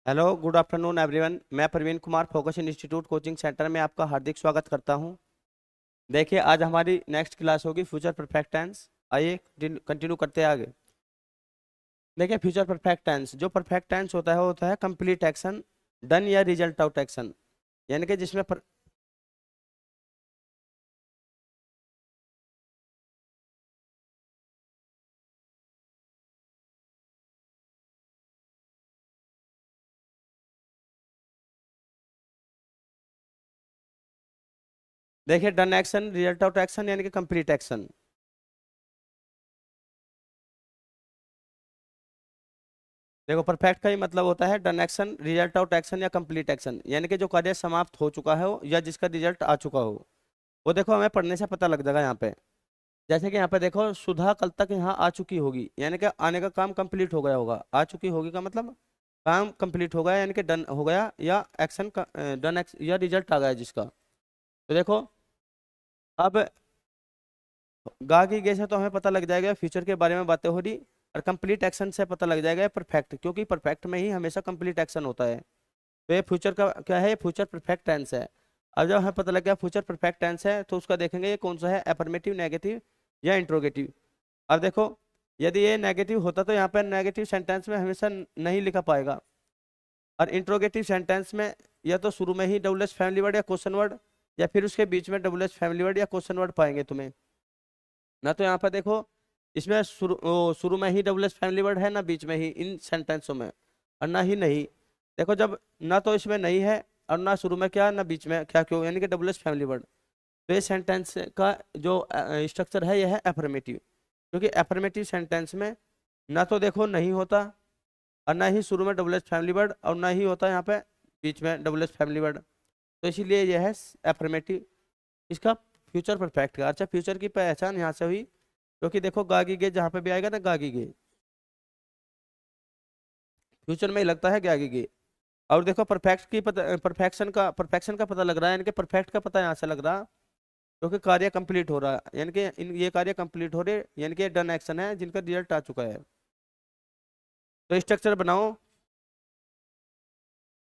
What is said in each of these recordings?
Hello, good afternoon everyone. मैं Praveen Kumar focus institute coaching centre में आपका हार्दिक स्वागत करता हूं। देखिए, आज हमारी नेक्स्ट क्लास होगी फ्यूचर परफेक्ट टेंस। आइए कंटिन्यू करते हैं आगे। देखिए, फ्यूचर परफेक्ट टेंस, जो परफेक्ट टेंस होता है वो होता है कंप्लीट एक्शन, डन या रिजल्ट आउट एक्शन। यानी कि जिसमें देखिए, done action, result out action यानी कि कंप्लीट एक्शन। देखो, परफेक्ट का ही मतलब होता है done action, result out action या कंप्लीट एक्शन, यानी कि जो कार्य समाप्त हो चुका है या जिसका रिजल्ट आ चुका हो। वो देखो, हमें पढ़ने से पता लग जाएगा यहाँ पे। जैसे कि यहाँ पे देखो, सुधा कल तक यहाँ आ चुकी होगी, यानी कि आने का काम कंप्लीट हो गया होगा। आ चुकी होगी का मतलब काम कंप्लीट हो गया, यानी कि डन हो गया, या एक्शन का डन एक्स या रिजल्ट आ गया जिसका। तो देखो, अब गा की गे से तो हमें पता लग जाएगा फ्यूचर के बारे में बातें हो रही, और कंप्लीट एक्शन से पता लग जाएगा परफेक्ट, क्योंकि परफेक्ट में ही हमेशा कंप्लीट एक्शन होता है। तो ये फ्यूचर का क्या है? फ्यूचर परफेक्ट टेंस है। अब जब हमें पता लग गया फ्यूचर परफेक्ट टेंस है, तो उसका देखेंगे ये कौन सा है, अफर्मेटिव, नेगेटिव या इंट्रोगेटिव। अब देखो, यदि ये नेगेटिव होता तो यहाँ पर नेगेटिव सेंटेंस में हमेशा नहीं लिखा पाएगा। और इंट्रोगेटिव सेंटेंस में या तो शुरू में ही डबल एस फैमिली वर्ड या क्वेश्चन वर्ड, या फिर उसके बीच में डबल एस फैमिली वर्ड या क्वेश्चन वर्ड पाएंगे तुम्हें। ना तो यहाँ पर देखो, इसमें शुरू में ही डबल एस फैमिली वर्ड है, ना बीच में ही इन सेंटेंसों में, और ना ही नहीं। देखो, जब ना तो इसमें नहीं है और ना शुरू में क्या ना बीच में क्या, क्यों? यानी कि डबल एस फैमिली वर्ड। तो ये सेंटेंस का जो स्ट्रक्चर है यह है एफर्मेटिव, क्योंकि एफर्मेटिव सेंटेंस में ना तो देखो नहीं होता, और ना ही शुरू में डबल एस फैमिली वर्ड, और ना ही होता यहाँ पे बीच में डबल एस फैमिली वर्ड। तो इसीलिए यह है एफर्मेटिव। इसका फ्यूचर परफेक्ट का, अच्छा, फ्यूचर की पहचान यहाँ से हुई, क्योंकि देखो गागी गे जहाँ पे भी आएगा ना, गागी गे फ्यूचर में ही लगता है गागी गे। और देखो, परफेक्ट की पता, परफेक्शन का पता लग रहा है, यानी कि परफेक्ट का पता यहाँ से लग रहा, क्योंकि कार्य कंप्लीट हो रहा है, यानी कि ये कार्य कंप्लीट हो रहे, यानी कि डन एक्शन है जिनका रिजल्ट आ चुका है। तो स्ट्रक्चर बनाओ,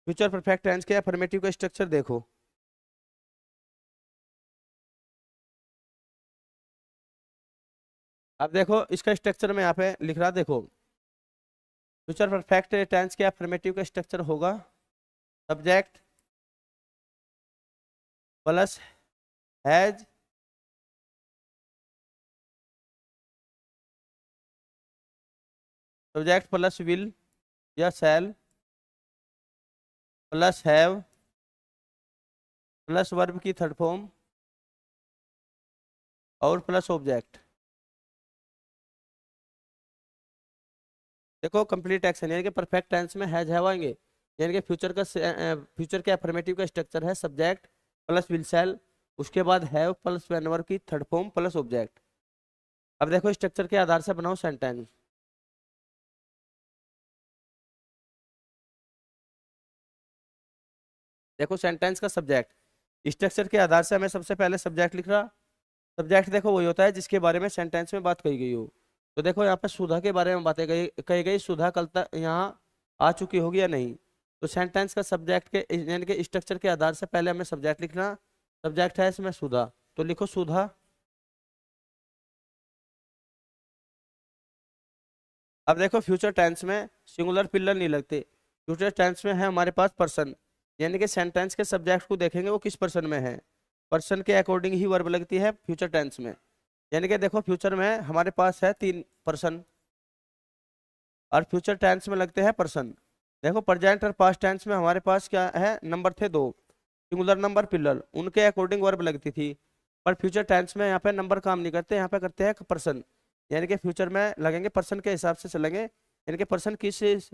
फ्यूचर परफेक्ट टेंस के अफर्मेटिव का स्ट्रक्चर देखो। अब देखो, इसका स्ट्रक्चर में यहाँ पे लिख रहा, देखो, फ्यूचर परफेक्ट टेंस के अफर्मेटिव का स्ट्रक्चर होगा subject plus has subject plus will या shall plus have plus verb की थर्ड फॉर्म और प्लस ऑब्जेक्ट। देखो, कंप्लीट एक्शन यानी कि परफेक्ट टेंस में हैज हैव आएंगे, यानी कि फ्यूचर के अफर्मेटिव का स्ट्रक्चर है सब्जेक्ट प्लस विल शैल, उसके बाद हैव प्लस वेन वर्ब की थर्ड फॉर्म प्लस ऑब्जेक्ट। अब देखो, स्ट्रक्चर के आधार से बनाओ सेंटेंस। देखो, सेंटेंस का सब्जेक्ट स्ट्रक्चर के आधार से हमें सबसे पहले सब्जेक्ट लिख रहा। सब्जेक्ट देखो वही होता है जिसके बारे में सेंटेंस में बात कही गई हो। तो देखो, यहाँ पे सुधा के बारे में बातें कही गई, सुधा कल तक यहाँ आ चुकी होगी या नहीं। तो सेंटेंस का सब्जेक्ट के यानी कि स्ट्रक्चर के आधार से पहले हमें सब्जेक्ट लिखना। सब्जेक्ट है इसमें सुधा, तो लिखो सुधा। अब देखो, फ्यूचर टेंस में सिंगुलर पिलर नहीं लगते, फ्यूचर टेंस में है हमारे पास पर्सन, यानी कि सेंटेंस के सब्जेक्ट को देखेंगे वो किस पर्सन में है, पर्सन के अकॉर्डिंग ही वर्ब लगती है फ्यूचर टेंस में। यानी कि देखो, फ्यूचर में हमारे पास है 3 पर्सन, और फ्यूचर टेंस में लगते हैं पर्सन। देखो, प्रेजेंट और पास्ट टेंस में हमारे पास क्या है, नंबर थे 2, सिंगुलर नंबर पिलर, उनके अकॉर्डिंग वर्ब लगती थी। पर फ्यूचर टेंस में यहाँ पे नंबर काम नहीं करते, यहाँ पे करते हैं पर्सन, यानी कि फ्यूचर में लगेंगे पर्सन के हिसाब से चलेंगे, यानी कि पर्सन किस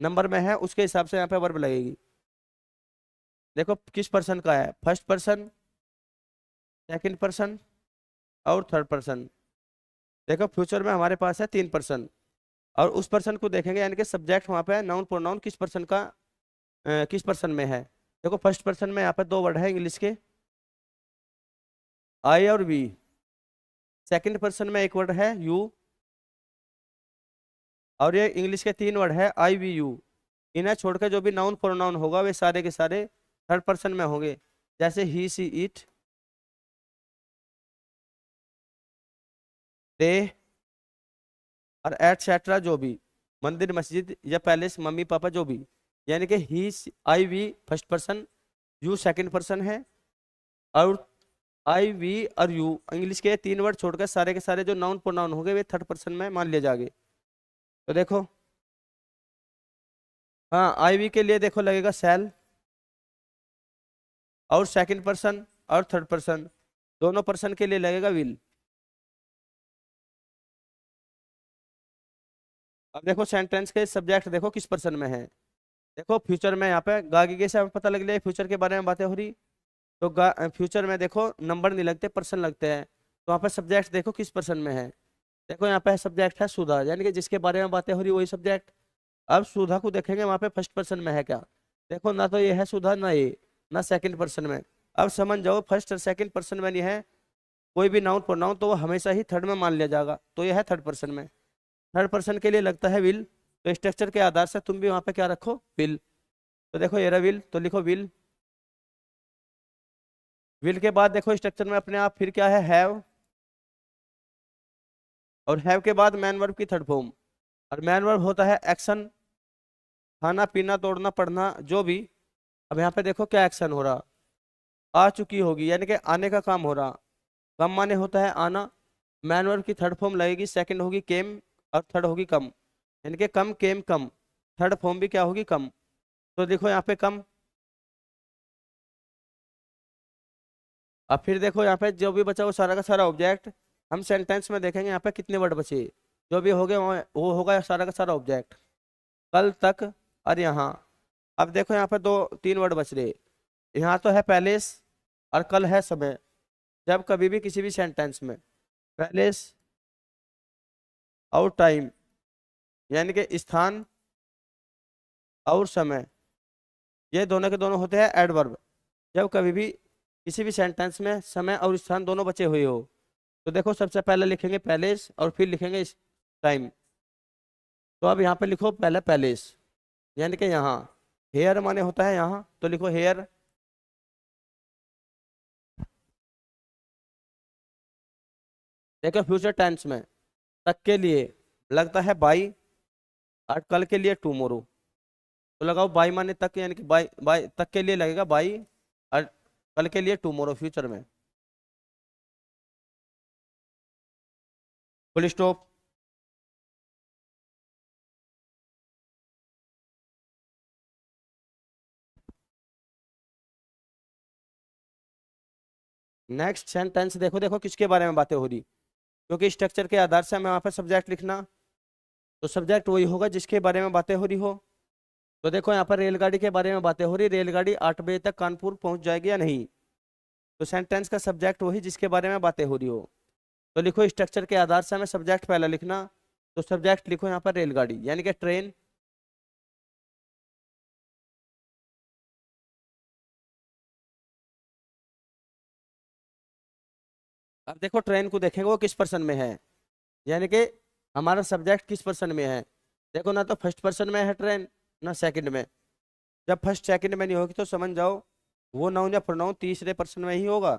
नंबर में है उसके हिसाब से यहाँ पे वर्ब लगेगी। देखो, किस पर्सन का है, फर्स्ट पर्सन, सेकंड पर्सन और थर्ड पर्सन। देखो, फ्यूचर में हमारे पास है 3 पर्सन, और उस पर्सन को देखेंगे, यानी कि सब्जेक्ट वहाँ पे है, नाउन प्रोनाउन किस पर्सन का किस पर्सन में है। देखो, फर्स्ट पर्सन में यहाँ पे 2 वर्ड है इंग्लिश के, आई और वी। सेकंड पर्सन में एक वर्ड है यू, और ये इंग्लिश के 3 वर्ड है आई वी यू। इन्हें छोड़ के जो भी नाउन प्रोनाउन होगा वे सारे के सारे थर्ड पर्सन में होंगे। जैसे ही, सी, इट, दे और एटसेट्रा, जो भी, मंदिर, मस्जिद या पैलेस, मम्मी पापा, जो भी। यानी कि he, I, we first person, you second person है, और आई, वी और यू इंग्लिश के तीन वर्ड छोड़कर सारे के सारे जो नाउन प्रोनाउन होंगे वे थर्ड पर्सन में मान लिए जाएंगे। तो देखो, हाँ, आई, वी के लिए देखो लगेगा सेल, और सेकंड पर्सन और थर्ड पर्सन दोनों पर्सन के लिए लगेगा विल। अब देखो सेंटेंस के सब्जेक्ट देखो किस पर्सन में है। देखो फ्यूचर में यहाँ पे गागी से हमें पता लग लिया फ्यूचर के बारे में बातें हो रही। तो फ्यूचर में देखो नंबर नहीं लगते, पर्सन लगते हैं। तो वहाँ पे सब्जेक्ट देखो किस पर्सन में है। देखो यहाँ पे सब्जेक्ट है सुधा, यानी कि जिसके बारे में बातें हो रही वही सब्जेक्ट। अब सुधा को देखेंगे वहाँ पे फर्स्ट पर्सन में है क्या। देखो ना तो ये है सुधा, ना ये, ना सेकंड पर्सन में। अब समझ जाओ फर्स्ट और सेकंड पर्सन में नहीं है कोई भी नाउन प्रोनाउन तो वो हमेशा ही थर्ड में मान लिया जाएगा, तो ये है थर्ड पर्सन में। थर्ड पर्सन के लिए लगता है विल, तो स्ट्रक्चर के आधार से तुम भी वहाँ पे क्या रखो, विल। तो देखो ये रहा विल, तो लिखो विल। विल के बाद देखो स्ट्रक्चर में अपने आप फिर क्या है, हैव। और हैव के बाद मैन वर्ब की थर्ड फॉर्म। और मैन वर्ब होता है एक्शन, खाना पीना दौड़ना पढ़ना जो भी। अब यहाँ पे देखो क्या एक्शन हो रहा, आ चुकी होगी यानी कि आने का काम हो रहा। कम माने होता है आना। मैन वर्ब की थर्ड फॉर्म लगेगी, सेकंड होगी केम और थर्ड होगी कम, यानी कि कम केम कम। थर्ड फॉर्म भी क्या होगी, कम। तो देखो यहाँ पे कम। अब फिर देखो यहाँ पे जो भी बचा वो सारा का सारा ऑब्जेक्ट। हम सेंटेंस में देखेंगे यहाँ पे कितने वर्ड बचे, जो भी हो गए वो होगा सारा का सारा ऑब्जेक्ट। कल तक और यहाँ। अब देखो यहाँ पे दो तीन वर्ड बच रहे। यहाँ तो है पैलेस और कल है समय। जब कभी भी किसी भी सेंटेंस में पैलेस और टाइम, यानी कि स्थान और समय, ये दोनों के दोनों होते हैं एडवर्ब। जब कभी भी किसी भी सेंटेंस में समय और स्थान दोनों बचे हुए हो, तो देखो सबसे पहले लिखेंगे पैलेस और फिर लिखेंगे टाइम। तो अब यहाँ पे लिखो पहले पैलेस, यानी कि यहाँ। हेयर माने होता है यहाँ, तो लिखो हेयर। देखो फ्यूचर टेंस में तक के लिए लगता है बाई, और कल के लिए टुमारो। तो लगाओ बाई माने तक, यानी कि बाई बाई तक के लिए लगेगा बाई, और कल के लिए टुमारो फ्यूचर में। Full stop. नेक्स्ट सेंटेंस देखो, देखो किसके बारे में बातें हो रही, क्योंकि स्ट्रक्चर के आधार से हमें वहाँ पर सब्जेक्ट लिखना। तो सब्जेक्ट वही होगा जिसके बारे में बातें हो रही हो। तो देखो यहाँ पर रेलगाड़ी के बारे में बातें हो रही, रेलगाड़ी 8 बजे तक कानपुर पहुंच जाएगी या नहीं। तो सेंटेंस का सब्जेक्ट वही जिसके बारे में बातें हो रही हो। तो लिखो स्ट्रक्चर के आधार से हमें सब्जेक्ट पहला लिखना। तो सब्जेक्ट लिखो यहाँ पर रेलगाड़ी, यानी कि ट्रेन। अब देखो ट्रेन को देखेंगे वो किस पर्सन में है, यानी कि हमारा सब्जेक्ट किस पर्सन में है। देखो ना तो फर्स्ट पर्सन में है ट्रेन, ना सेकंड में। जब फर्स्ट सेकंड में नहीं होगी तो समझ जाओ वो नाउन या प्रोनाउन तीसरे पर्सन में ही होगा।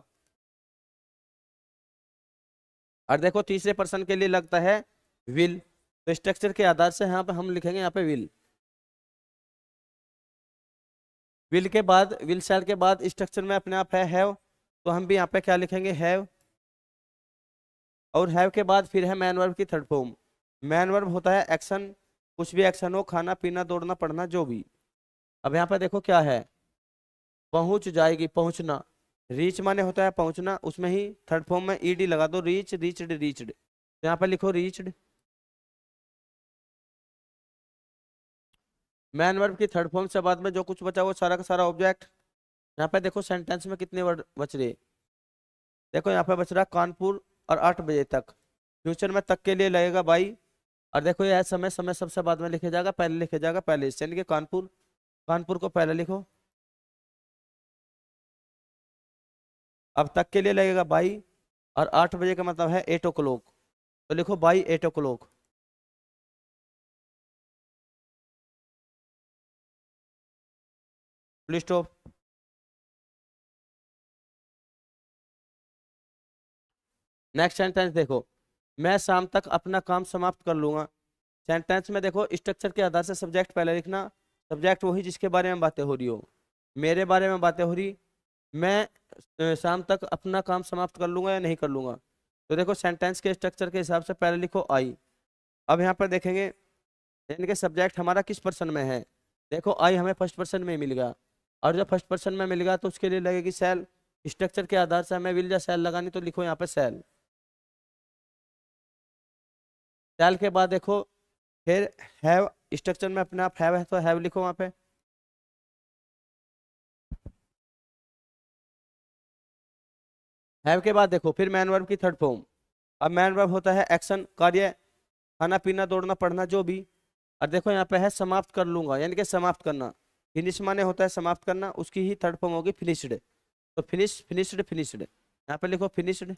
और देखो तीसरे पर्सन के लिए लगता है विल, तो स्ट्रक्चर के आधार से यहाँ पे हम लिखेंगे यहाँ पे विल। विल के बाद, विल सेल के बाद स्ट्रक्चर में अपने आप है हैव, तो हम भी यहाँ पे क्या लिखेंगे, हैव। और हैव के बाद फिर है मैन वर्ब की थर्ड फॉर्म। मैन वर्ब होता है एक्शन, कुछ भी एक्शन हो, खाना पीना दौड़ना पढ़ना जो भी। अब यहाँ पे देखो क्या है, पहुंच जाएगी, पहुंचना। रीच माने होता है पहुंचना, उसमें ही थर्ड फॉर्म में ईडी लगा दो, रीच, रीच्ड, रीच्ड। तो यहाँ पे लिखो रीच्ड। मैन वर्ब की थर्ड फॉर्म से बाद में जो कुछ बचा वो सारा का सारा ऑब्जेक्ट। यहाँ पे देखो सेंटेंस में कितने वर्ड बच रहे। देखो यहाँ पे बच रहा कानपुर और 8 बजे तक। फ्यूचर में तक के लिए लगेगा बाई। और देखो ये समय, समय सबसे बाद में लिखे जाएगा, पहले लिखे जाएगा पहले, यानी कि कानपुर। कानपुर को पहले लिखो। अब तक के लिए लगेगा बाई, और 8 बजे का मतलब है 8 o'clock, तो लिखो by 8 o'clock। Full stop. Next sentence देखो, मैं शाम तक अपना काम समाप्त कर लूंगा। सेंटेंस में देखो स्ट्रक्चर के आधार से सब्जेक्ट पहले लिखना, सब्जेक्ट वही जिसके बारे में बातें हो रही हो। मेरे बारे में बातें हो रही, मैं शाम तक अपना काम समाप्त कर लूंगा या नहीं कर लूंगा। तो देखो सेंटेंस के स्ट्रक्चर के हिसाब से पहले लिखो आई। अब यहाँ पर देखेंगे इनके सब्जेक्ट हमारा किस पर्सन में है। देखो आई हमें फर्स्ट पर्सन में ही मिल गया, और जब फर्स्ट पर्सन में मिल गया तो उसके लिए लगेगी सेल। स्ट्रक्चर के आधार से हमें विल या सेल लगानी, तो लिखो यहाँ पे सेल। सेल के बाद देखो फिर हैव, स्ट्रक्चर में अपने आप हैव है तो हैव लिखो वहां पे। हैव के बाद देखो फिर मैन वर्ब की थर्ड फॉर्म। अब मैन वर्ब होता है एक्शन, कार्य, खाना पीना दौड़ना पढ़ना जो भी। और देखो यहाँ पे है समाप्त कर लूंगा, यानी कि समाप्त करना। फिनिश माने होता है समाप्त करना, उसकी ही थर्ड फॉर्म होगी फिनिश्ड। तो फिनिश, फिनिश्ड, फिनिश्ड, यहाँ पे लिखो फिनिश्ड।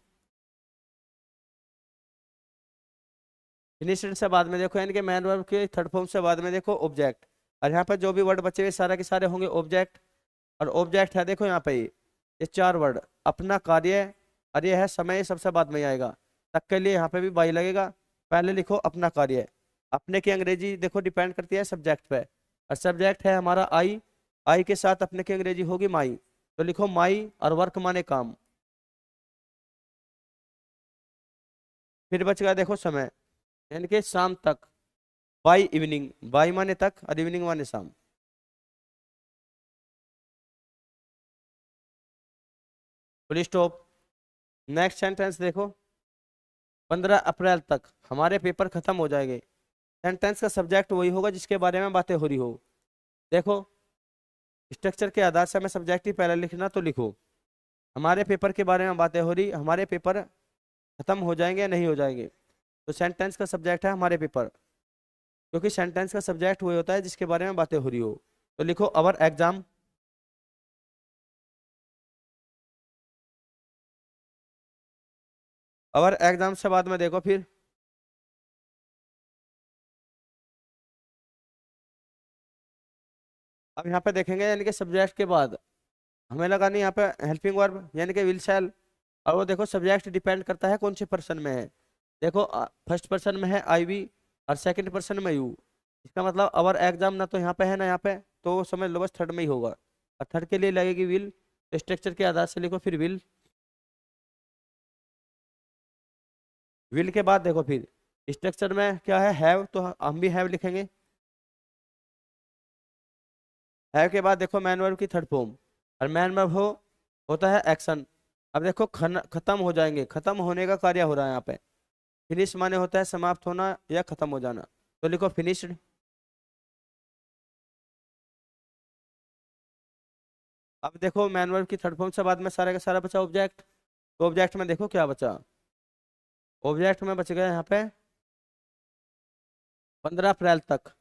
फिनिश्ड से बाद में देखो यानी कि मैन वर्ब के थर्ड फॉर्म से बाद में देखो ऑब्जेक्ट। और यहाँ पे जो भी वर्ड बचे हुए सारा के सारे होंगे ऑब्जेक्ट। और ऑब्जेक्ट है देखो यहाँ पे ये चार वर्ड, अपना, कार्य, और ये है समय, ये सबसे बाद में आएगा। तक के लिए यहाँ पे भी बाई लगेगा। पहले लिखो अपना कार्य। अपने की अंग्रेजी देखो डिपेंड करती है सब्जेक्ट पे, और सब्जेक्ट है हमारा आई। आई के साथ अपने की अंग्रेजी होगी माई, तो लिखो माई। और वर्क माने काम। फिर बच गया देखो समय, यानी कि शाम तक, बाई इवनिंग। बाई माने तक और इवनिंग माने शाम। Full stop. नेक्स्ट सेंटेंस देखो, 15 अप्रैल तक हमारे पेपर खत्म हो जाएंगे। सेंटेंस का सब्जेक्ट वही होगा जिसके बारे में बातें हो रही हो। देखो स्ट्रक्चर के आधार से हमें सब्जेक्ट ही पहले लिखना, तो लिखो हमारे पेपर के बारे में बातें हो रही, हमारे पेपर खत्म हो जाएंगे या नहीं हो जाएंगे। तो सेंटेंस का सब्जेक्ट है हमारे पेपर, क्योंकि सेंटेंस का सब्जेक्ट वही होता है जिसके बारे में बातें हो रही हो। तो लिखो अवर एग्जाम। अवर एग्जाम से बाद में देखो फिर अब यहाँ पे देखेंगे, यानी कि सब्जेक्ट के बाद हमें लगानी यहाँ पे हेल्पिंग वर्ब, यानी कि विल शैल। और वो देखो सब्जेक्ट डिपेंड करता है कौन से पर्सन में है। देखो फर्स्ट पर्सन में है आई वी, और सेकंड पर्सन में यू। इसका मतलब अवर एग्जाम ना तो यहाँ पे है ना यहाँ पे, तो समझ लो बस थर्ड में ही होगा। और थर्ड के लिए लगेगी विल, तो स्ट्रक्चर के आधार से लिखो फिर विल। विल के बाद देखो फिर स्ट्रक्चर में क्या है, हैव, तो हम भी हैव लिखेंगे। हैव के बाद देखो मैन वर्ब की थर्ड फॉर्म, और मैन वर्ब होता है एक्शन। अब देखो खत्म हो जाएंगे, खत्म होने का कार्य हो रहा है यहाँ पे। फिनिश माने होता है समाप्त होना या खत्म हो जाना, तो लिखो फिनिश्ड। अब देखो मैन वर्ब की थर्ड फॉर्म से बाद में सारा का सारा बचा ऑब्जेक्ट। तो ऑब्जेक्ट में देखो क्या बचा, ऑब्जेक्ट में बच गया यहाँ पे 15 अप्रैल तक।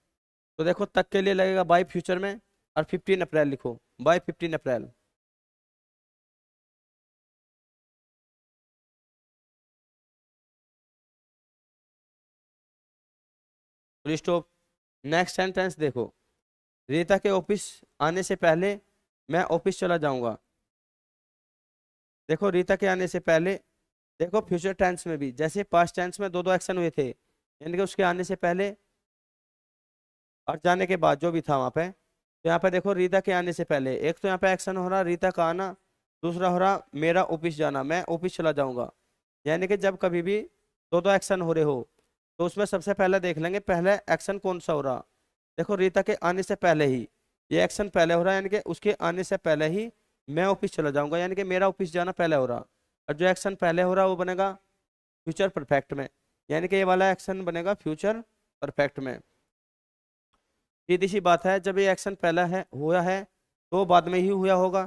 तो देखो तक के लिए लगेगा बाय फ्यूचर में, और 15 अप्रैल लिखो, by 15 April. Full stop. Next sentence देखो, रीता के ऑफिस आने से पहले मैं ऑफिस चला जाऊंगा। देखो रीता के आने से पहले, देखो फ्यूचर टेंस में भी जैसे पास्ट टेंस में दो दो एक्शन हुए थे, यानी कि उसके आने से पहले और जाने के बाद जो भी था वहां पे। तो यहाँ पे देखो रीता के आने से पहले एक तो यहाँ पे एक्शन हो रहा रीता का आना, दूसरा हो रहा मेरा ऑफिस जाना, मैं ऑफिस चला जाऊंगा। यानी कि जब कभी भी दो दो एक्शन हो रहे हो, तो उसमें सबसे पहले देख लेंगे पहले एक्शन कौन सा हो रहा। देखो रीता के आने से पहले ही ये एक्शन पहले हो रहा है, यानी कि उसके आने से पहले ही मैं ऑफिस चला जाऊंगा, यानी कि मेरा ऑफिस जाना पहले हो रहा। और जो एक्शन पहले हो रहा वो बनेगा फ्यूचर परफेक्ट में, यानी कि ये वाला एक्शन बनेगा फ्यूचर परफेक्ट में। सीधी सी बात है, जब ये एक्शन पहला है हुआ है तो बाद में ही हुआ होगा,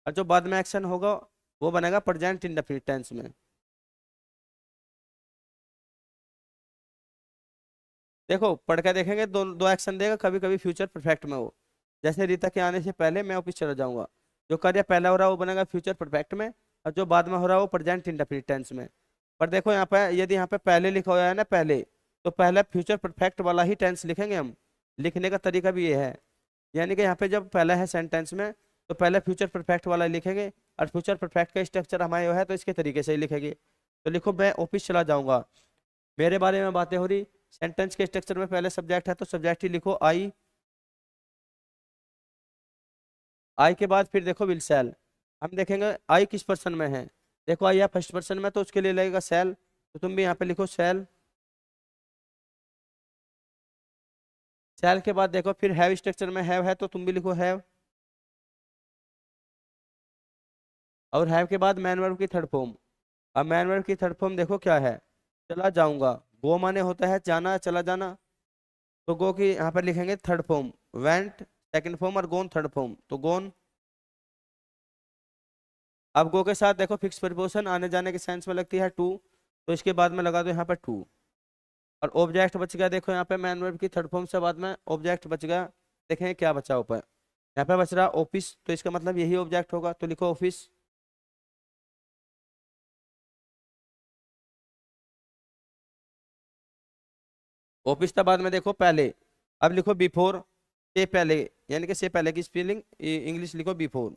और जो बाद में एक्शन होगा वो बनेगा प्रेजेंट इंडेफिनिट टेंस में। देखो पढ़ के देखेंगे, दो दो एक्शन देगा, कभी कभी फ्यूचर परफेक्ट में हो। जैसे रीता के आने से पहले मैं ऑफिस चला जाऊंगा, जो कार्य पहला हो रहा है वो बनेगा फ्यूचर परफेक्ट में, और जो बाद में हो रहा है वो प्रेजेंट इंडेफिनिट टेंस में। पर देखो यहाँ पे यदि यहाँ पे पहले लिखा हुआ है ना पहले, तो पहले फ्यूचर परफेक्ट वाला ही टेंस लिखेंगे हम। लिखने का तरीका भी ये है, यानी कि यहाँ पे जब पहला है सेंटेंस में तो पहले फ्यूचर परफेक्ट वाला लिखेंगे, और फ्यूचर परफेक्ट का स्ट्रक्चर हमारे वो है तो इसके तरीके से ही लिखेंगे। तो लिखो मैं ऑफिस चला जाऊंगा, मेरे बारे में बातें हो रही। सेंटेंस के स्ट्रक्चर में पहले सब्जेक्ट है तो सब्जेक्ट ही लिखो आई। आई के बाद फिर देखो विल सेल। हम देखेंगे आई किस पर्सन में है। देखो आई है फर्स्ट पर्सन में तो उसके लिए लगेगा सेल, तो तुम भी यहाँ पे लिखो सेल। सेल के बाद देखो फिर हैव स्ट्रक्चर में हैव है तो तुम भी लिखो हैव। और हैव के बाद मैन वर्ब की थर्ड फॉर्म। अब मैन वर्ब की थर्ड फॉर्म देखो क्या है, चला जाऊंगा। गो माने होता है जाना, चला जाना। तो गो की यहाँ पर लिखेंगे third form, went second form, और गोन थर्ड फॉर्म, तो गोन। अब गो के साथ देखो फिक्स प्रीपोजिशन आने जाने के सेंस में लगती है टू, तो इसके बाद में लगा दो यहाँ पर टू। और ऑब्जेक्ट बच गया, देखो यहाँ पे मैन वर्ब की थर्ड फॉर्म से बाद में ऑब्जेक्ट बच गया। देखें क्या बचा ऊपर, यहाँ पे बच रहा ऑफिस, तो इसका मतलब यही ऑब्जेक्ट होगा, तो लिखो ऑफिस। ऑफिस के बाद में देखो पहले। अब लिखो बिफोर, से पहले, यानी कि से पहले की स्पेलिंग इंग्लिश लिखो बिफोर।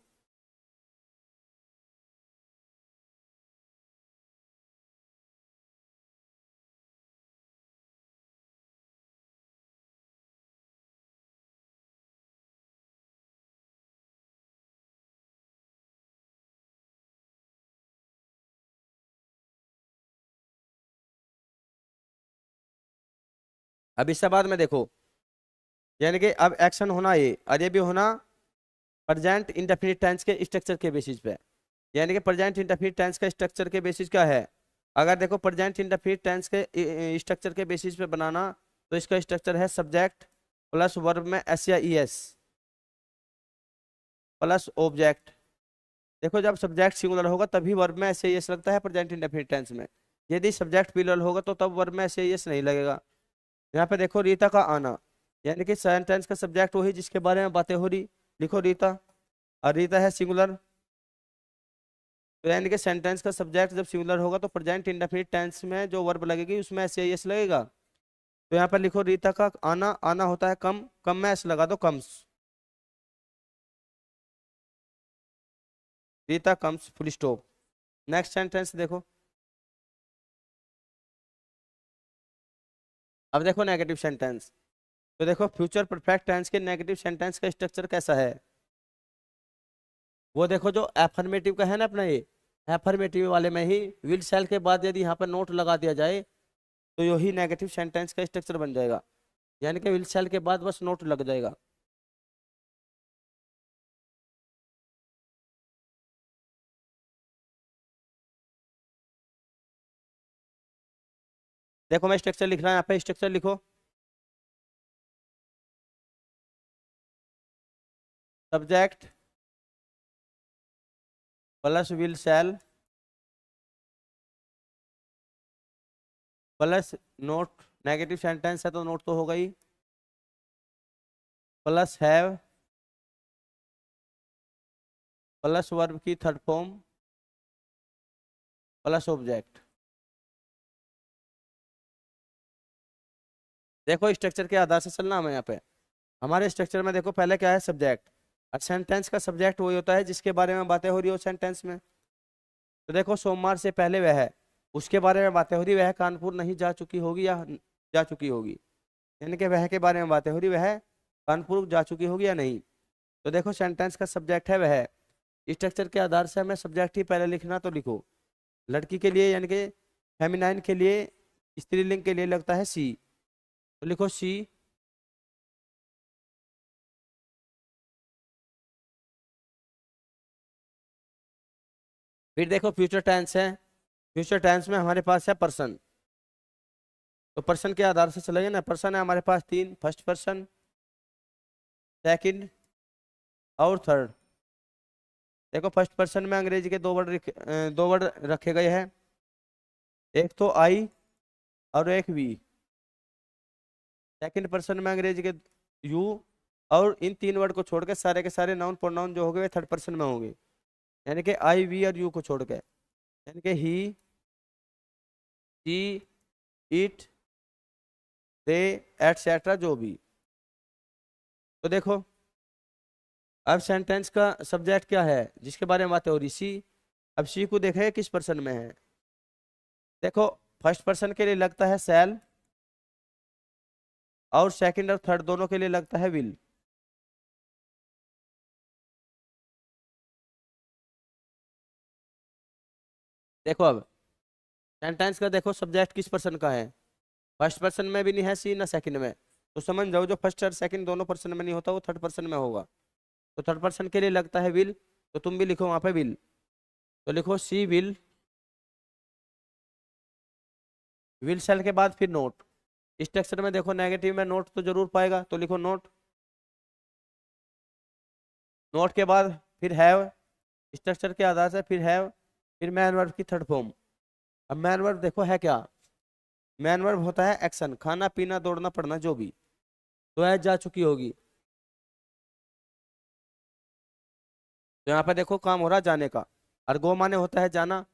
अब इसके बाद में देखो, यानी कि अब एक्शन होना ये, और ये भी होना प्रेजेंट इंडेफिनिट टेंस के स्ट्रक्चर के बेसिस पे। यानी कि प्रेजेंट इंडेफिनिट टेंस का स्ट्रक्चर के बेसिस क्या है। अगर देखो प्रेजेंट इंडेफिनिट टेंस के स्ट्रक्चर के बेसिस पे बनाना, तो इसका स्ट्रक्चर है सब्जेक्ट प्लस वर्ब में एस या ई एस प्लस ऑब्जेक्ट। देखो जब सब्जेक्ट सिंगुलर होगा तभी वर्ब में एस या ई एस लगता है प्रेजेंट इंडेफिनिट टेंस में। यदि सब्जेक्ट प्लूरल होगा तो तब वर्ब में एस या ई एस नहीं लगेगा। यहाँ पे देखो रीता का आना, यानी कि सेंटेंस का सब्जेक्ट वही जिसके बारे में बातें हो रही, लिखो रीता। और रीता है सिंगुलर, तो यानी कि सेंटेंस का सब्जेक्ट जब सिंगुलर होगा तो प्रेजेंट इंडेफिनिट टेंस में जो वर्ब लगेगी उसमें एस या एस लगेगा। तो यहाँ पर लिखो रीता का आना, आना होता है कम, कम में एस लगा दो comes. Rita comes full stop. Next sentence देखो। अब देखो नेगेटिव सेंटेंस। तो देखो फ्यूचर परफेक्ट टेंस के नेगेटिव सेंटेंस का स्ट्रक्चर कैसा है। वो देखो जो एफर्मेटिव का है ना अपना ये, एफर्मेटिव वाले में ही विल सेल के बाद यदि यहाँ पर नोट लगा दिया जाए तो यही नेगेटिव सेंटेंस का स्ट्रक्चर बन जाएगा। यानी कि विल सेल के बाद बस नोट लग जाएगा। देखो मैं स्ट्रक्चर लिख रहा हूँ, यहाँ पे स्ट्रक्चर लिखो। Subject plus will shall plus not, negative sentence है तो नोट तो होगा ही, प्लस हैव प्लस वर्ब की थर्ड फॉर्म प्लस ऑब्जेक्ट। देखो स्ट्रक्चर के आधार से चलना हमें यहाँ पे। हमारे स्ट्रक्चर में देखो पहले क्या है सब्जेक्ट, और सेंटेंस का सब्जेक्ट वही होता है जिसके बारे में बातें हो रही हो सेंटेंस में। तो देखो सोमवार से पहले वह है, उसके बारे में बातें हो रही, वह कानपुर नहीं जा चुकी होगी या जा चुकी होगी। यानी कि वह के बारे में बातें हो रही, वह कानपुर जा चुकी होगी या नहीं। तो देखो सेंटेंस का सब्जेक्ट है वह। स्ट्रक्चर के आधार से हमें सब्जेक्ट ही पहले लिखना, तो लिखो लड़की के लिए यानी कि फेमिनाइन के लिए, स्त्रीलिंग के लिए लगता है सी, तो लिखो सी। फिर देखो फ्यूचर टेंस है, फ्यूचर टेंस में हमारे पास है पर्सन। तो पर्सन के आधार से चलेंगे ना, पर्सन है हमारे पास तीन, फर्स्ट पर्सन, सेकंड और थर्ड। देखो फर्स्ट पर्सन में अंग्रेजी के दो वर्ड रखे गए हैं, एक तो आई और एक वी। सेकंड पर्सन में अंग्रेजी के यू, और इन तीन वर्ड को छोड़ के सारे नाउन प्रोनाउन जो हो गए थर्ड पर्सन में होंगे। यानी कि आई वी और यू को छोड़ के, यानी कि ही, शी, इट, दे, एटसेट्रा जो भी। तो देखो अब सेंटेंस का सब्जेक्ट क्या है जिसके बारे में बात हो रही, सी। अब सी को देखें किस पर्सन में है। देखो फर्स्ट पर्सन के लिए लगता है शैल, और सेकंड और थर्ड दोनों के लिए लगता है विल। देखो अब सेंटेंस का देखो सब्जेक्ट किस पर्सन का है, फर्स्ट पर्सन में भी नहीं है सी, ना सेकंड में। तो समझ जाओ जो फर्स्ट और सेकंड दोनों पर्सन में नहीं होता वो थर्ड पर्सन में होगा। तो थर्ड पर्सन के लिए लगता है विल, तो तुम भी लिखो वहां पे विल। तो लिखो सी विल, विल सेल के बाद फिर नोट। स्ट्रक्चर में देखो नेगेटिव में नोट तो जरूर पाएगा, तो लिखो नोट। नोट के बाद फिर हैव, स्ट्रक्चर के आधार से फिर हैव, फिर मैन वर्ब की थर्ड फॉर्म। अब मैन वर्ब देखो है क्या, मैन वर्ब होता है एक्शन, खाना पीना दौड़ना पड़ना जो भी। तो है जा चुकी होगी, तो यहाँ पे देखो काम हो रहा है जाने का। और गो माने होता है जाना,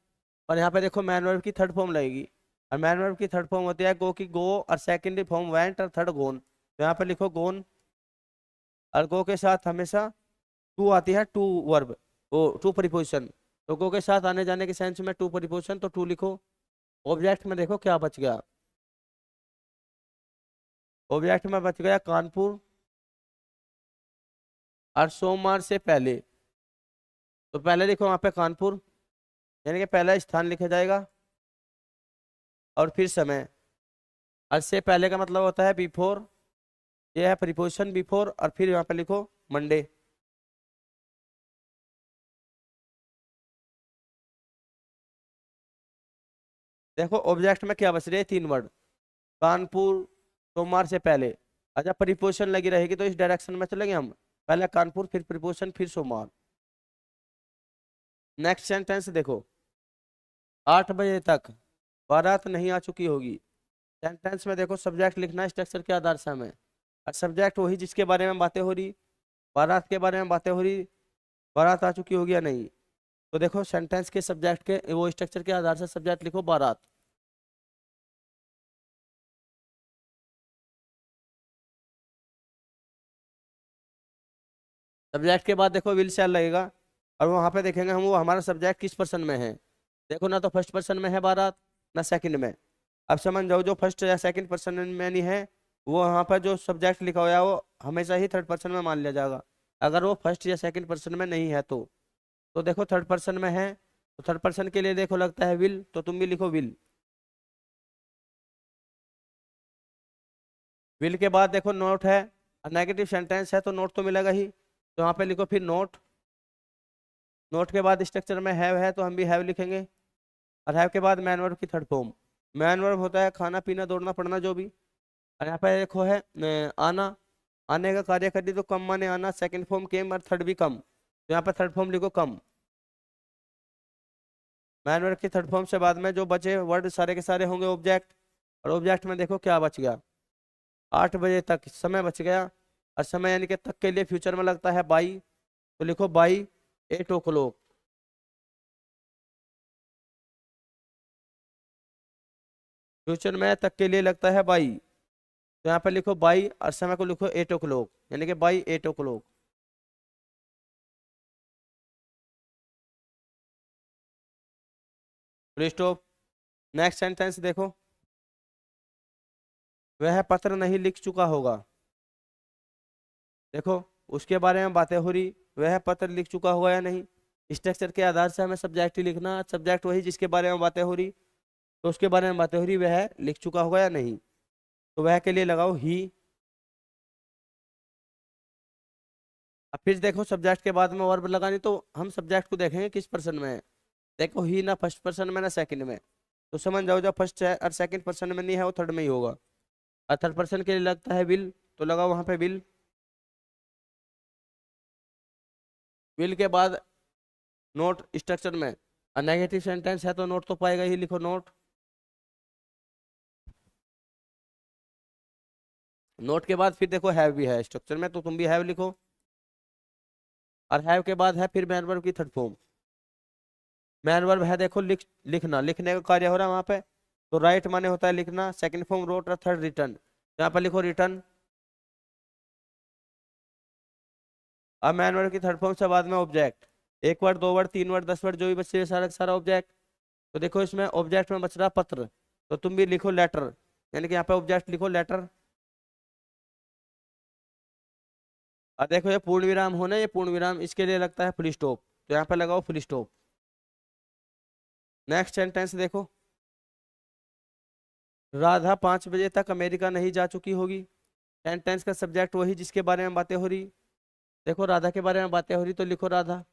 और यहाँ पे देखो मैन वर्ब की थर्ड फॉर्म लगेगी। और मैन वर्ब की थर्ड फॉर्म होती है गो की गो, और सेकेंडरी फॉर्म वेंट, और थर्ड गोन। तो यहाँ पे लिखो गोन। और गो के साथ हमेशा टू आती है, टू वर्ब, वो टू प्रीपोजिशन। तो गो के साथ आने जाने के सेंस में टू प्रीपोजिशन, तो टू लिखो। ऑब्जेक्ट में देखो क्या बच गया, ऑब्जेक्ट में बच गया कानपुर और सोमवार से पहले। तो पहले लिखो वहां पे कानपुर, यानी कि पहला स्थान लिखा जाएगा, और फिर समय। और से पहले का मतलब होता है बिफोर, ये है प्रीपोजिशन बिफोर। और फिर यहाँ पे लिखो मंडे। देखो ऑब्जेक्ट में क्या बच रहे हैं, तीन वर्ड, कानपुर, सोमवार से पहले। अच्छा प्रीपोजिशन लगी रहेगी तो इस डायरेक्शन में चलेंगे हम, पहले कानपुर फिर प्रीपोजिशन फिर सोमवार। नेक्स्ट सेंटेंस देखो, 8 बजे तक बारात नहीं आ चुकी होगी। सेंटेंस में देखो सब्जेक्ट लिखना है स्ट्रक्चर के आधार से हमें। और सब्जेक्ट वही जिसके बारे में बातें हो रही, बारात के बारे में बातें हो रही, बारात आ चुकी होगी या नहीं। तो देखो सेंटेंस के सब्जेक्ट के वो स्ट्रक्चर के आधार से सब्जेक्ट लिखो बारात। सब्जेक्ट के बाद देखो विल शैल लगेगा, और वहां पे देखेंगे हम वो हमारा सब्जेक्ट किस पर्सन में है। देखो ना तो फर्स्ट पर्सन में है बारात, ना सेकंड में। अब समझ जाओ जो फर्स्ट या सेकंड पर्सन में नहीं है, वो वहां पर जो सब्जेक्ट लिखा हुआ है वो हमेशा ही थर्ड पर्सन में मान लिया जाएगा। अगर वो फर्स्ट या सेकंड पर्सन में नहीं है तो देखो थर्ड पर्सन में है, तो थर्ड पर्सन के लिए देखो लगता है विल, तो तुम भी लिखो विल। विल के बाद देखो नोट है, नेगेटिव सेंटेंस है तो नोट तो मिलेगा ही, तो वहाँ पे लिखो फिर नोट। नोट के बाद स्ट्रक्चर में हैव है तो हम भी हैव लिखेंगे। और हैव के बाद मैन वर्ब की थर्ड फॉर्म। मैन वर्ब होता है खाना पीना दौड़ना पड़ना जो भी। और यहाँ पे देखो है आना, आने का कार्य कर दी तो कम माने आना, सेकंड फॉर्म केम, और थर्ड भी कम, तो यहाँ पे थर्ड फॉर्म लिखो कम। मैन वर्ब की थर्ड फॉर्म से बाद में जो बचे वर्ड सारे के सारे होंगे ऑब्जेक्ट। और ऑब्जेक्ट में देखो क्या बच गया, 8 बजे तक समय बच गया। और समय यानी कि तक के लिए फ्यूचर में लगता है बाई, तो लिखो बाई 8 o'clock। फ्यूचर में तक के लिए लगता है बाई, तो यहाँ पे लिखो बाई, और समय को लिखो 8 o'clock, यानी कि by 8 o'clock। Full stop. Next sentence देखो, वह पत्र नहीं लिख चुका होगा। देखो उसके बारे में बातें हो रही, वह पत्र लिख चुका होगा या नहीं। स्ट्रक्चर के आधार से हमें सब्जेक्ट ही लिखना, सब्जेक्ट वही जिसके बारे में बातें हो रही, तो उसके बारे में बातें हो रही, वह लिख चुका होगा या नहीं। तो वह के लिए लगाओ ही। अब फिर देखो सब्जेक्ट के बाद में वर्ब लगानी, तो हम सब्जेक्ट को देखेंगे किस पर्सन में है। देखो ही ना फर्स्ट पर्सन में ना सेकंड में, तो समझ जाओ जब फर्स्ट और सेकंड पर्सन में नहीं है वो थर्ड में ही होगा। और थर्ड पर्सन के लिए लगता है विल, तो लगाओ वहां पे विल। विल के बाद नोट स्ट्रक्चर में, और नेगेटिव सेंटेंस है तो नोट तो पाएगा ही, लिखो नोट। नोट के बाद फिर देखो हैव भी है स्ट्रक्चर में, तो तुम भी हैव लिखो। और हैव के बाद है फिर मैन वर्ब की थर्ड फॉर्म। मैन वर्ब है देखो लिखना, लिखने का कार्य हो रहा है वहां पे। तो राइट माने होता है लिखना, सेकंड फॉर्म रोट, और थर्ड रिटर्न। यहाँ पर लिखो रिटर्न। अब मैन वर्ब की थर्ड फॉर्म से बाद में ऑब्जेक्ट, एक वर्ड, दो वर्ड, तीन वर्ड, 10 वर्ड, जो भी बचे सारा का सारा ऑब्जेक्ट। तो देखो इसमें ऑब्जेक्ट में बच रहा पत्र, तो तुम भी लिखो लेटर, यानी कि यहाँ पे ऑब्जेक्ट लिखो लेटर। और देखो ये पूर्ण विराम होना, ये पूर्ण विराम इसके लिए लगता है फुल स्टॉप, तो यहाँ पे लगाओ फुल स्टॉप। नेक्स्ट सेंटेंस देखो, राधा 5 बजे तक अमेरिका नहीं जा चुकी होगी। सेंटेंस का सब्जेक्ट वही जिसके बारे में बातें हो रही। देखो राधा के बारे में बातें हो रही तो लिखो राधा।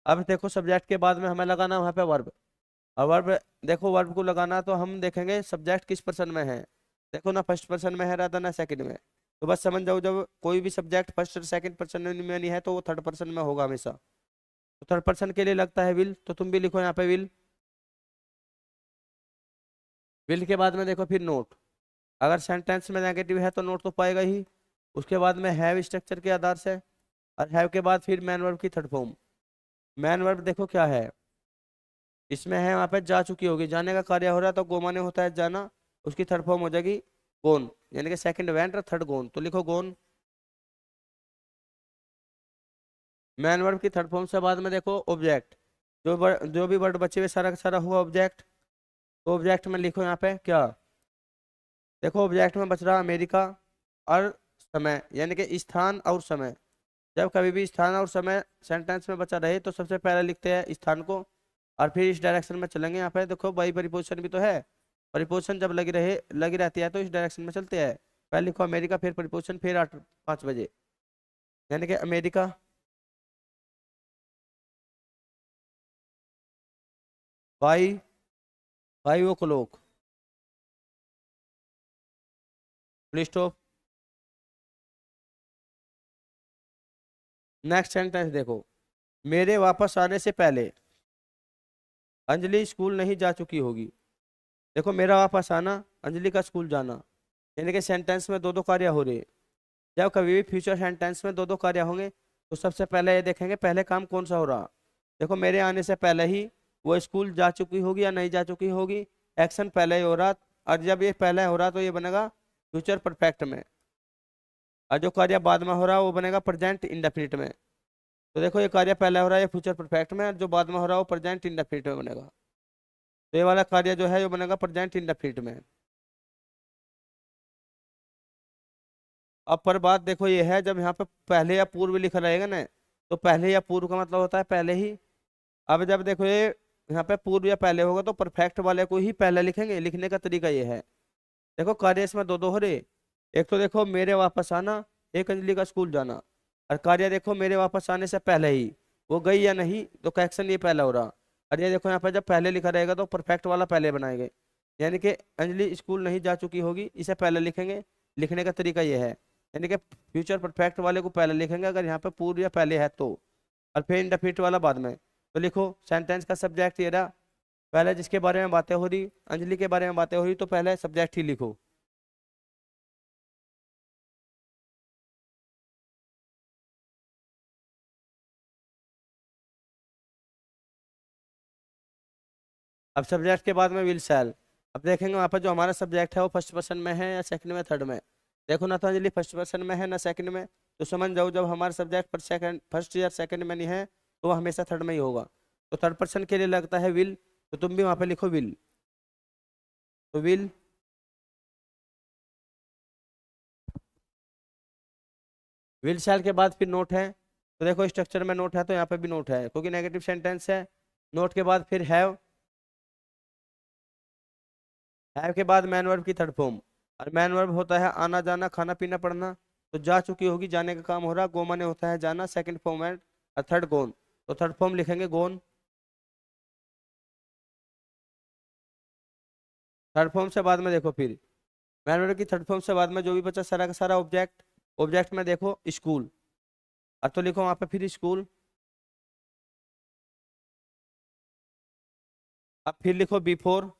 अब देखो सब्जेक्ट के बाद में हमें लगाना वहां पे वर्ब, और वर्ब, देखो वर्ब को लगाना तो हम देखेंगे सब्जेक्ट किस पर्सन में है। देखो ना फर्स्ट पर्सन में है राधा, ना सेकंड में। तो बस समझ जाओ जब कोई भी सब्जेक्ट फर्स्ट और सेकंड पर्सन में नहीं है तो वो थर्ड पर्सन में होगा हमेशा। तो थर्ड पर्सन के लिए लगता है विल, तो तुम भी लिखो यहाँ पे विल। विल के बाद में देखो फिर नोट, अगर सेंटेंस में नेगेटिव है तो नोट तो पाएगा ही। उसके बाद में हैव स्ट्रक्चर के आधार से, और हैव के बाद फिर मैन वर्ब की थर्ड फॉर्म। मैन वर्ब देखो क्या है, इसमें है वहां पे जा चुकी होगी, जाने का कार्य हो रहा है तो गो माने होता है जाना, उसकी थर्ड फॉर्म हो जाएगी गोन, यानी कि सेकंड वेंट और थर्ड गोन, तो लिखो गोन। मैन वर्ब की थर्ड फॉर्म से बाद में देखो ऑब्जेक्ट, जो भी वर्ड बचे हुए सारा का सारा हुआ ऑब्जेक्ट। तो ऑब्जेक्ट में लिखो यहाँ पे क्या, देखो ऑब्जेक्ट में बच रहा अमेरिका और समय, यानी कि स्थान और समय। जब कभी भी स्थान और समय सेंटेंस में बचा रहे तो सबसे पहले लिखते हैं स्थान को, और फिर इस डायरेक्शन में चलेंगे। यहाँ पे देखो बाई परिपोजिशन भी तो है, परिपोजिशन जब लगी रहती है तो इस डायरेक्शन में चलते हैं। पहले लिखो अमेरिका, फिर परिपोजिशन, फिर 5 बजे, यानी कि America. By 5 o'clock, full stop. Next sentence देखो, मेरे वापस आने से पहले अंजलि स्कूल नहीं जा चुकी होगी। देखो मेरा वापस आना, अंजलि का स्कूल जाना, यानी कि सेंटेंस में दो दो कार्य हो रहे हैं। जब कभी भी फ्यूचर सेंटेंस में दो दो कार्य होंगे तो सबसे पहले ये देखेंगे पहले काम कौन सा हो रहा। देखो मेरे आने से पहले ही वो स्कूल जा चुकी होगी या नहीं जा चुकी होगी, एक्शन पहले ही हो रहा, और जब ये पहले हो रहा तो ये बनेगा फ्यूचर परफेक्ट में, और जो कार्य बाद में हो रहा है वो बनेगा प्रेजेंट इंडेफिनिट में। तो देखो ये कार्य पहले हो रहा है ये फ्यूचर परफेक्ट में, और जो बाद में हो रहा है वो प्रेजेंट इंडेफिनिट में बनेगा। तो ये वाला कार्य जो है वो बनेगा प्रेजेंट इंडेफिनिट में। अब पर बात देखो ये है, जब यहाँ पे पहले या पूर्व लिखा रहेगा ना, तो पहले या पूर्व का मतलब होता है पहले ही। अब जब देखो ये यहाँ पे पूर्व या पहले होगा तो परफेक्ट वाले को ही पहले लिखेंगे, लिखने का तरीका ये है। देखो कार्य इसमें दो दो हो रहे, एक तो देखो मेरे वापस आना, एक अंजलि का स्कूल जाना, और कार्य देखो मेरे वापस आने से पहले ही वो गई या नहीं, तो करेक्शन ये पहला हो रहा। और ये देखो यहाँ पे जब पहले लिखा रहेगा तो परफेक्ट वाला पहले बनाएंगे, यानी कि अंजलि स्कूल नहीं जा चुकी होगी इसे पहले लिखेंगे, लिखने का तरीका ये है। यानी कि फ्यूचर परफेक्ट वाले को पहले लिखेंगे अगर यहाँ पे पूर्व या पहले है तो, और फिर इंडेफिनिट वाला बाद में। तो लिखो सेंटेंस का सब्जेक्ट ये रहा, पहले जिसके बारे में बातें हो रही, अंजलि के बारे में बातें हो रही, तो पहले सब्जेक्ट ही लिखो। अब सब्जेक्ट के बाद में विल शैल। अब देखेंगे वहाँ पर जो हमारा सब्जेक्ट है वो फर्स्ट पर्सन में है या सेकंड में, थर्ड में। देखो ना तो अंजलि फर्स्ट पर्सन में है ना सेकंड में, तो समझ जाओ जब हमारा सब्जेक्ट पर सेकंड फर्स्ट या सेकंड में नहीं है तो वो हमेशा थर्ड में ही होगा। तो थर्ड पर्सन के लिए लगता है विल, तो तुम भी वहाँ पे लिखो विल। तो विल, विल शैल के बाद फिर नोट है, तो देखो स्ट्रक्चर में नोट है तो यहाँ पे भी नोट है क्योंकि नेगेटिव सेंटेंस है। नोट के बाद फिर हैव, हैव के बाद मैन वर्ब की थर्ड फॉर्म, और मैन वर्ब होता है आना जाना खाना पीना पढ़ना। तो जा चुकी होगी, जाने का काम हो रहा, गो माने होता है जाना, सेकंड फॉर्म है, और थर्ड गोन, तो थर्ड फॉर्म लिखेंगे गोन। थर्ड फॉर्म से बाद में देखो फिर मैन वर्ब की थर्ड फॉर्म से बाद में जो भी बचा सारा का सारा ऑब्जेक्ट। ऑब्जेक्ट में देखो स्कूल, और तो लिखो वहां पे फिर स्कूल। अब फिर लिखो बिफोर,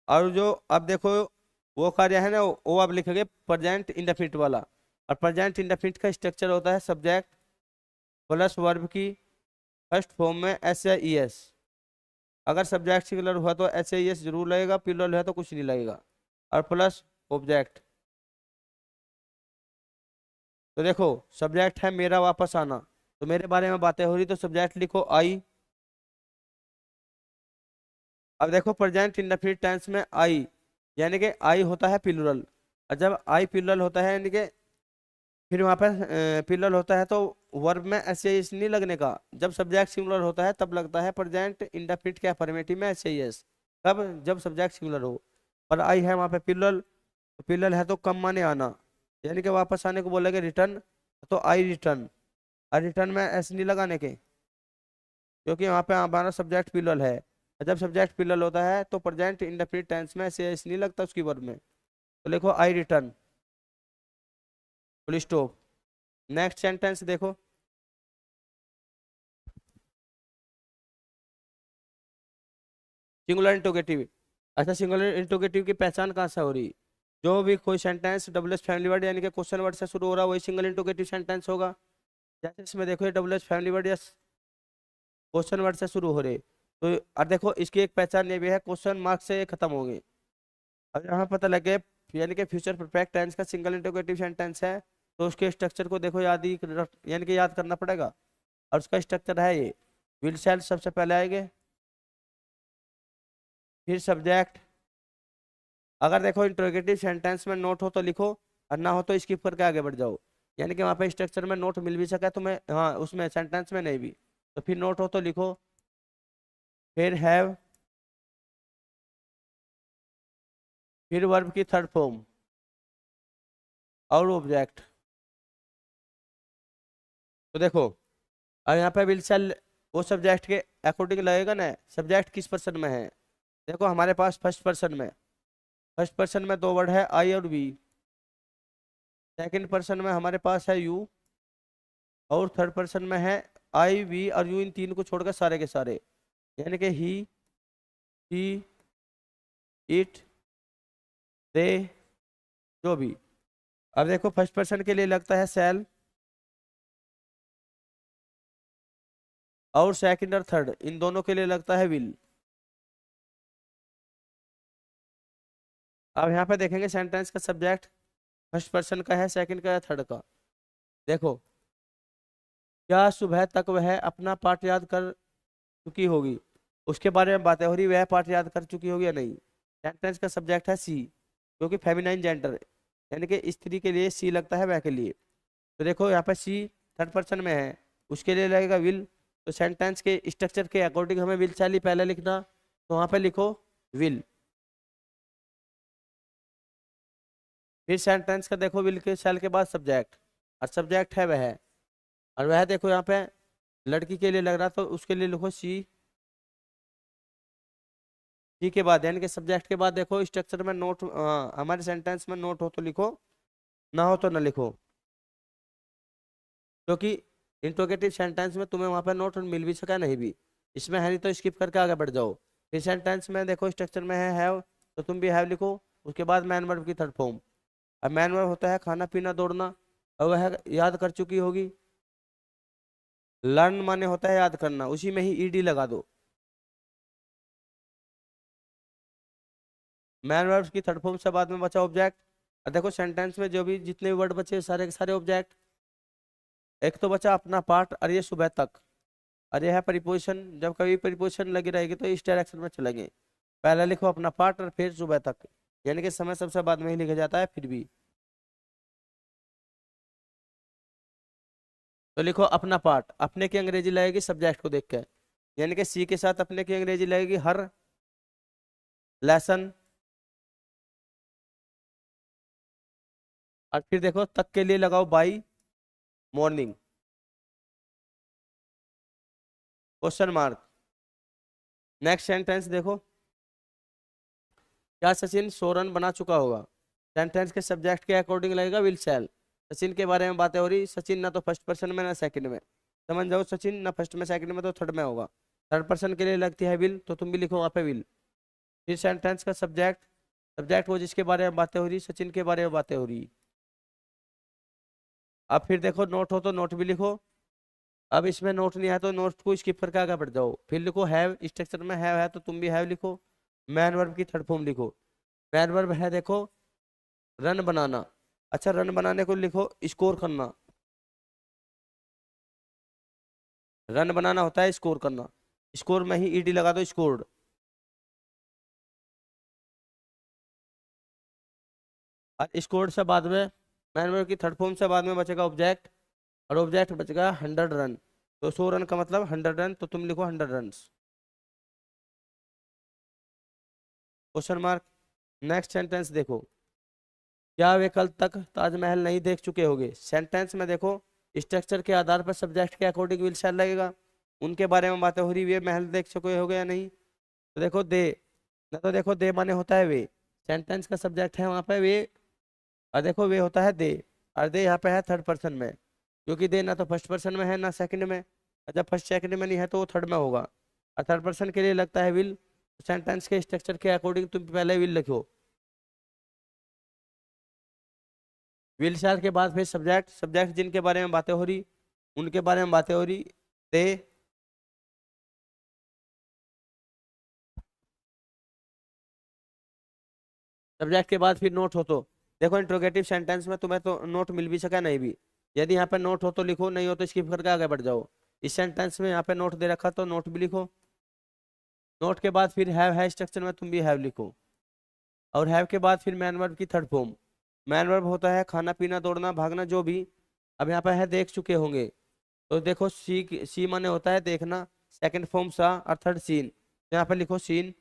और जो अब देखो वो कार्य है ना वो अब लिखोगे प्रेजेंट इंडेफिनिट वाला, और प्रेजेंट इंडेफिनिट का स्ट्रक्चर होता है सब्जेक्ट प्लस वर्ब की फर्स्ट फॉर्म में एस या ई एस, अगर सब्जेक्ट सिंगुलर हुआ तो एस ए एस जरूर लगेगा, प्लूरल है तो कुछ नहीं लगेगा, और प्लस ऑब्जेक्ट। तो देखो सब्जेक्ट है मेरा वापस आना, तो मेरे बारे में बातें हो रही, तो सब्जेक्ट लिखो आई। अब देखो प्रेजेंट इंडेफिनिट टेंस में आई, यानी कि आई होता है प्लूरल, और जब आई प्लूरल होता है यानी कि फिर वहां पर प्लूरल होता है तो वर्ब में ऐसे एस नहीं लगने का। जब सब्जेक्ट सिंगुलर होता है तब लगता है प्रेजेंट इंडेफिनिट के अफर्मेटिव में ऐसे एस। कब? जब सब्जेक्ट सिंगुलर हो। पर आई है वहां पे प्लूरल, प्लूरल है तो कम माने आना, यानी कि वापस आने को बोलेंगे रिटर्न, तो आई रिटर्न। और रिटर्न में ऐसे नहीं लगाने के, क्योंकि वहां पे हमारा सब्जेक्ट प्लूरल है। जब सब्जेक्ट प्लूरल होता है तो प्रेजेंट इंडेफिनिट टेंस में ऐसे एस नहीं लगता उसकी वर्ब में। तो लिखो I return, full stop. Next sentence देखो, सिंगुलर इंटरोगेटिव। अच्छा, सिंगुलर इंटरोगेटिव की पहचान कहाँ से हो रही? जो भी कोई sentence double S family word यानी कि क्वेश्चन वर्ड से शुरू हो रहा है वही सिंगल इंटरोगेटिव सेंटेंस होगा। जैसे इसमें देखो ये डबल एस फैमिली वर्ड या क्वेश्चन वर्ड से शुरू हो रहे, तो और देखो इसकी एक पहचान ये भी है, क्वेश्चन मार्क से ये खत्म हो गए। अब यहाँ पता लगे यानी कि फ्यूचर परफेक्ट टेंस का सिंगल इंटरोगेटिव सेंटेंस है, तो उसके स्ट्रक्चर को देखो याद ही यानी कि याद करना पड़ेगा। और उसका स्ट्रक्चर है ये, विल शैल सबसे पहले आएंगे, फिर सब्जेक्ट। अगर देखो इंट्रोगेटिव सेंटेंस में नोट हो तो लिखो, और ना हो तो स्किप करके आगे बढ़ जाओ। यानी कि वहाँ पे स्ट्रक्चर में नोट मिल भी सका तो मैं, हाँ उसमें सेंटेंस में नहीं भी, तो फिर नोट हो तो लिखो, फिर हैव, फिर वर्ब की थर्ड फॉर्म और ऑब्जेक्ट। तो देखो अब यहाँ पे विल शैल वो सब्जेक्ट के अकॉर्डिंग लगेगा ना, सब्जेक्ट किस पर्सन में है। देखो हमारे पास फर्स्ट पर्सन में, फर्स्ट पर्सन में दो वर्ड है आई और वी, सेकंड पर्सन में हमारे पास है यू, और थर्ड पर्सन में है आई वी और यू, इन तीन को छोड़कर सारे के सारे, यानी कि ही, शी, इट, दे, जो भी। अब देखो फर्स्ट पर्सन के लिए लगता है सेल, और सेकंड और थर्ड इन दोनों के लिए लगता है विल। अब यहाँ पे देखेंगे सेंटेंस का सब्जेक्ट फर्स्ट पर्सन का है, सेकंड का है, थर्ड का। देखो क्या सुबह तक वह अपना पाठ याद कर चुकी होगी, उसके बारे में बातें हो रही, वह पाठ याद कर चुकी होगी या नहीं। सेंटेंस का सब्जेक्ट है सी, क्योंकि फेमिनाइन जेंडर यानी कि स्त्री के लिए सी लगता है वह के लिए। तो देखो यहाँ पे सी थर्ड पर्सन में है, उसके लिए लगेगा विल। तो सेंटेंस के स्ट्रक्चर के अकॉर्डिंग हमें विल शैल ही पहले लिखना, तो वहाँ पे लिखो विल। फिर सेंटेंस का देखो विल के शैल के बाद सब्जेक्ट, और सब्जेक्ट है वह, और वह देखो यहाँ पे लड़की के लिए लग रहा तो उसके लिए लिखो सी। सी के बाद यानी कि सब्जेक्ट के बाद देखो स्ट्रक्चर में नोट, हमारे सेंटेंस में नोट हो तो लिखो, ना हो तो ना लिखो, क्योंकि इंट्रोगेटिव सेंटेंस में तुम्हें वहां पर नोट मिल भी सका नहीं भी, इसमें है नहीं तो स्किप करके आगे बढ़ जाओ। फिर सेंटेंस में देखो स्ट्रक्चर में है हैव, तो तुम भी हैव लिखो, उसके बाद मैन वर्ब की थर्ड फॉर्म। अब मैन वर्ब होता है खाना पीना दौड़ना, और वह याद कर चुकी होगी। लर्न माने होता है याद करना, उसी में ही ईडी लगा दो। मैन वर्ब की थर्ड फॉर्म से बाद में बचा ऑब्जेक्ट। अब देखो सेंटेंस में जो भी जितने भी वर्ड बचे सारे के सारे ऑब्जेक्ट। एक तो बचा अपना पार्ट, और ये सुबह तक, और ये है प्रीपोजिशन। जब कभी प्रीपोजिशन लगी रहेगी तो इस डायरेक्शन में चलेंगे, पहले लिखो अपना पार्ट और फिर सुबह तक, यानी कि समय सबसे बाद में ही लिखा जाता है फिर भी। तो लिखो अपना पार्ट, अपने की अंग्रेजी लगेगी सब्जेक्ट को देख के, यानी कि सी के साथ अपने की अंग्रेजी लगेगी हर लेसन। और फिर देखो तक के लिए लगाओ by morning, question mark. Next sentence देखो, क्या सचिन 100 रन बना चुका होगा। सेंटेंस के सब्जेक्ट के अकॉर्डिंग लगेगा विल शैल। सचिन के बारे में बातें हो रही, सचिन ना तो फर्स्ट पर्सन में ना सेकंड में, समझ जाओ सचिन ना फर्स्ट में सेकंड में तो थर्ड में होगा। थर्ड पर्सन के लिए लगती है विल, तो तुम भी लिखो वहाँ पे विल। फिर सेंटेंस का सब्जेक्ट, सब्जेक्ट वो जिसके बारे में बातें हो रही, सचिन के बारे में बातें हो रही। अब फिर देखो नोट हो तो नोट भी लिखो, अब इसमें नोट नहीं है तो नोट को स्किप करके आगे बढ़ जाओ, फिर लिखो हैव, स्ट्रक्चर में हैव है तो तुम भी हैव लिखो। मैन वर्ब की थर्ड फॉर्म लिखो। मैन वर्ब है देखो रन बनाना। अच्छा रन बनाने को लिखो स्कोर करना। रन बनाना होता है स्कोर करना। स्कोर में ही ईडी लगा दो, स्कोर्ड। और स्कोर्ड से बाद में मैन वर्ब की थर्ड फॉर्म से बाद में बचेगा ऑब्जेक्ट, और ऑब्जेक्ट बचेगा 100 रन। तो 100 रन का मतलब 100 रन, तो तुम लिखो 100 run. Question mark. Next sentence देखो। क्या वे कल तक ताजमहल नहीं देख चुके होंगे? सेंटेंस में देखो स्ट्रक्चर के आधार पर सब्जेक्ट के अकॉर्डिंग विल शैल लगेगा। उनके बारे में बातें हो रही, वे महल देख चुके होंगे या नहीं? तो देखो दे, ना तो देखो दे माने होता है वे, सेंटेंस का सब्जेक्ट है वहां पे वे, और देखो वे होता है दे, और दे यहाँ पे है थर्ड पर्सन में, क्योंकि दे ना तो फर्स्ट पर्सन में है ना सेकंड में, और जब फर्स्ट सेकंड में नहीं है तो वो थर्ड में होगा, और थर्ड पर्सन के लिए लगता है विल। सेंटेंस के स्ट्रक्चर के अकॉर्डिंग तुम पहले विल लिखो। विल शैल के बाद फिर सब्जेक्ट, सब्जेक्ट जिनके बारे में बातें हो रही उनके बारे में बातें हो रही, दे। सब्जेक्ट के बाद फिर नोट हो तो देखो इंट्रोगेटिव सेंटेंस में तुम्हें तो नोट मिल भी सका नहीं भी, यदि यहाँ पे नोट हो तो लिखो, नहीं हो तो स्किप करके आगे बढ़ जाओ। इस सेंटेंस में यहाँ पे नोट दे रखा तो नोट भी लिखो। नोट के बाद फिर हैव है स्ट्रक्चर में, तुम भी हैव लिखो। और हैव के बाद फिर मैन वर्ब की थर्ड फॉर्म। मैन वर्ब होता है खाना पीना दौड़ना भागना जो भी। अब यहाँ पे है देख चुके होंगे, तो देखो सी, सी माने होता है देखना, सेकंड फॉर्म सा, और थर्ड सीन, तो यहाँ पे लिखो सीन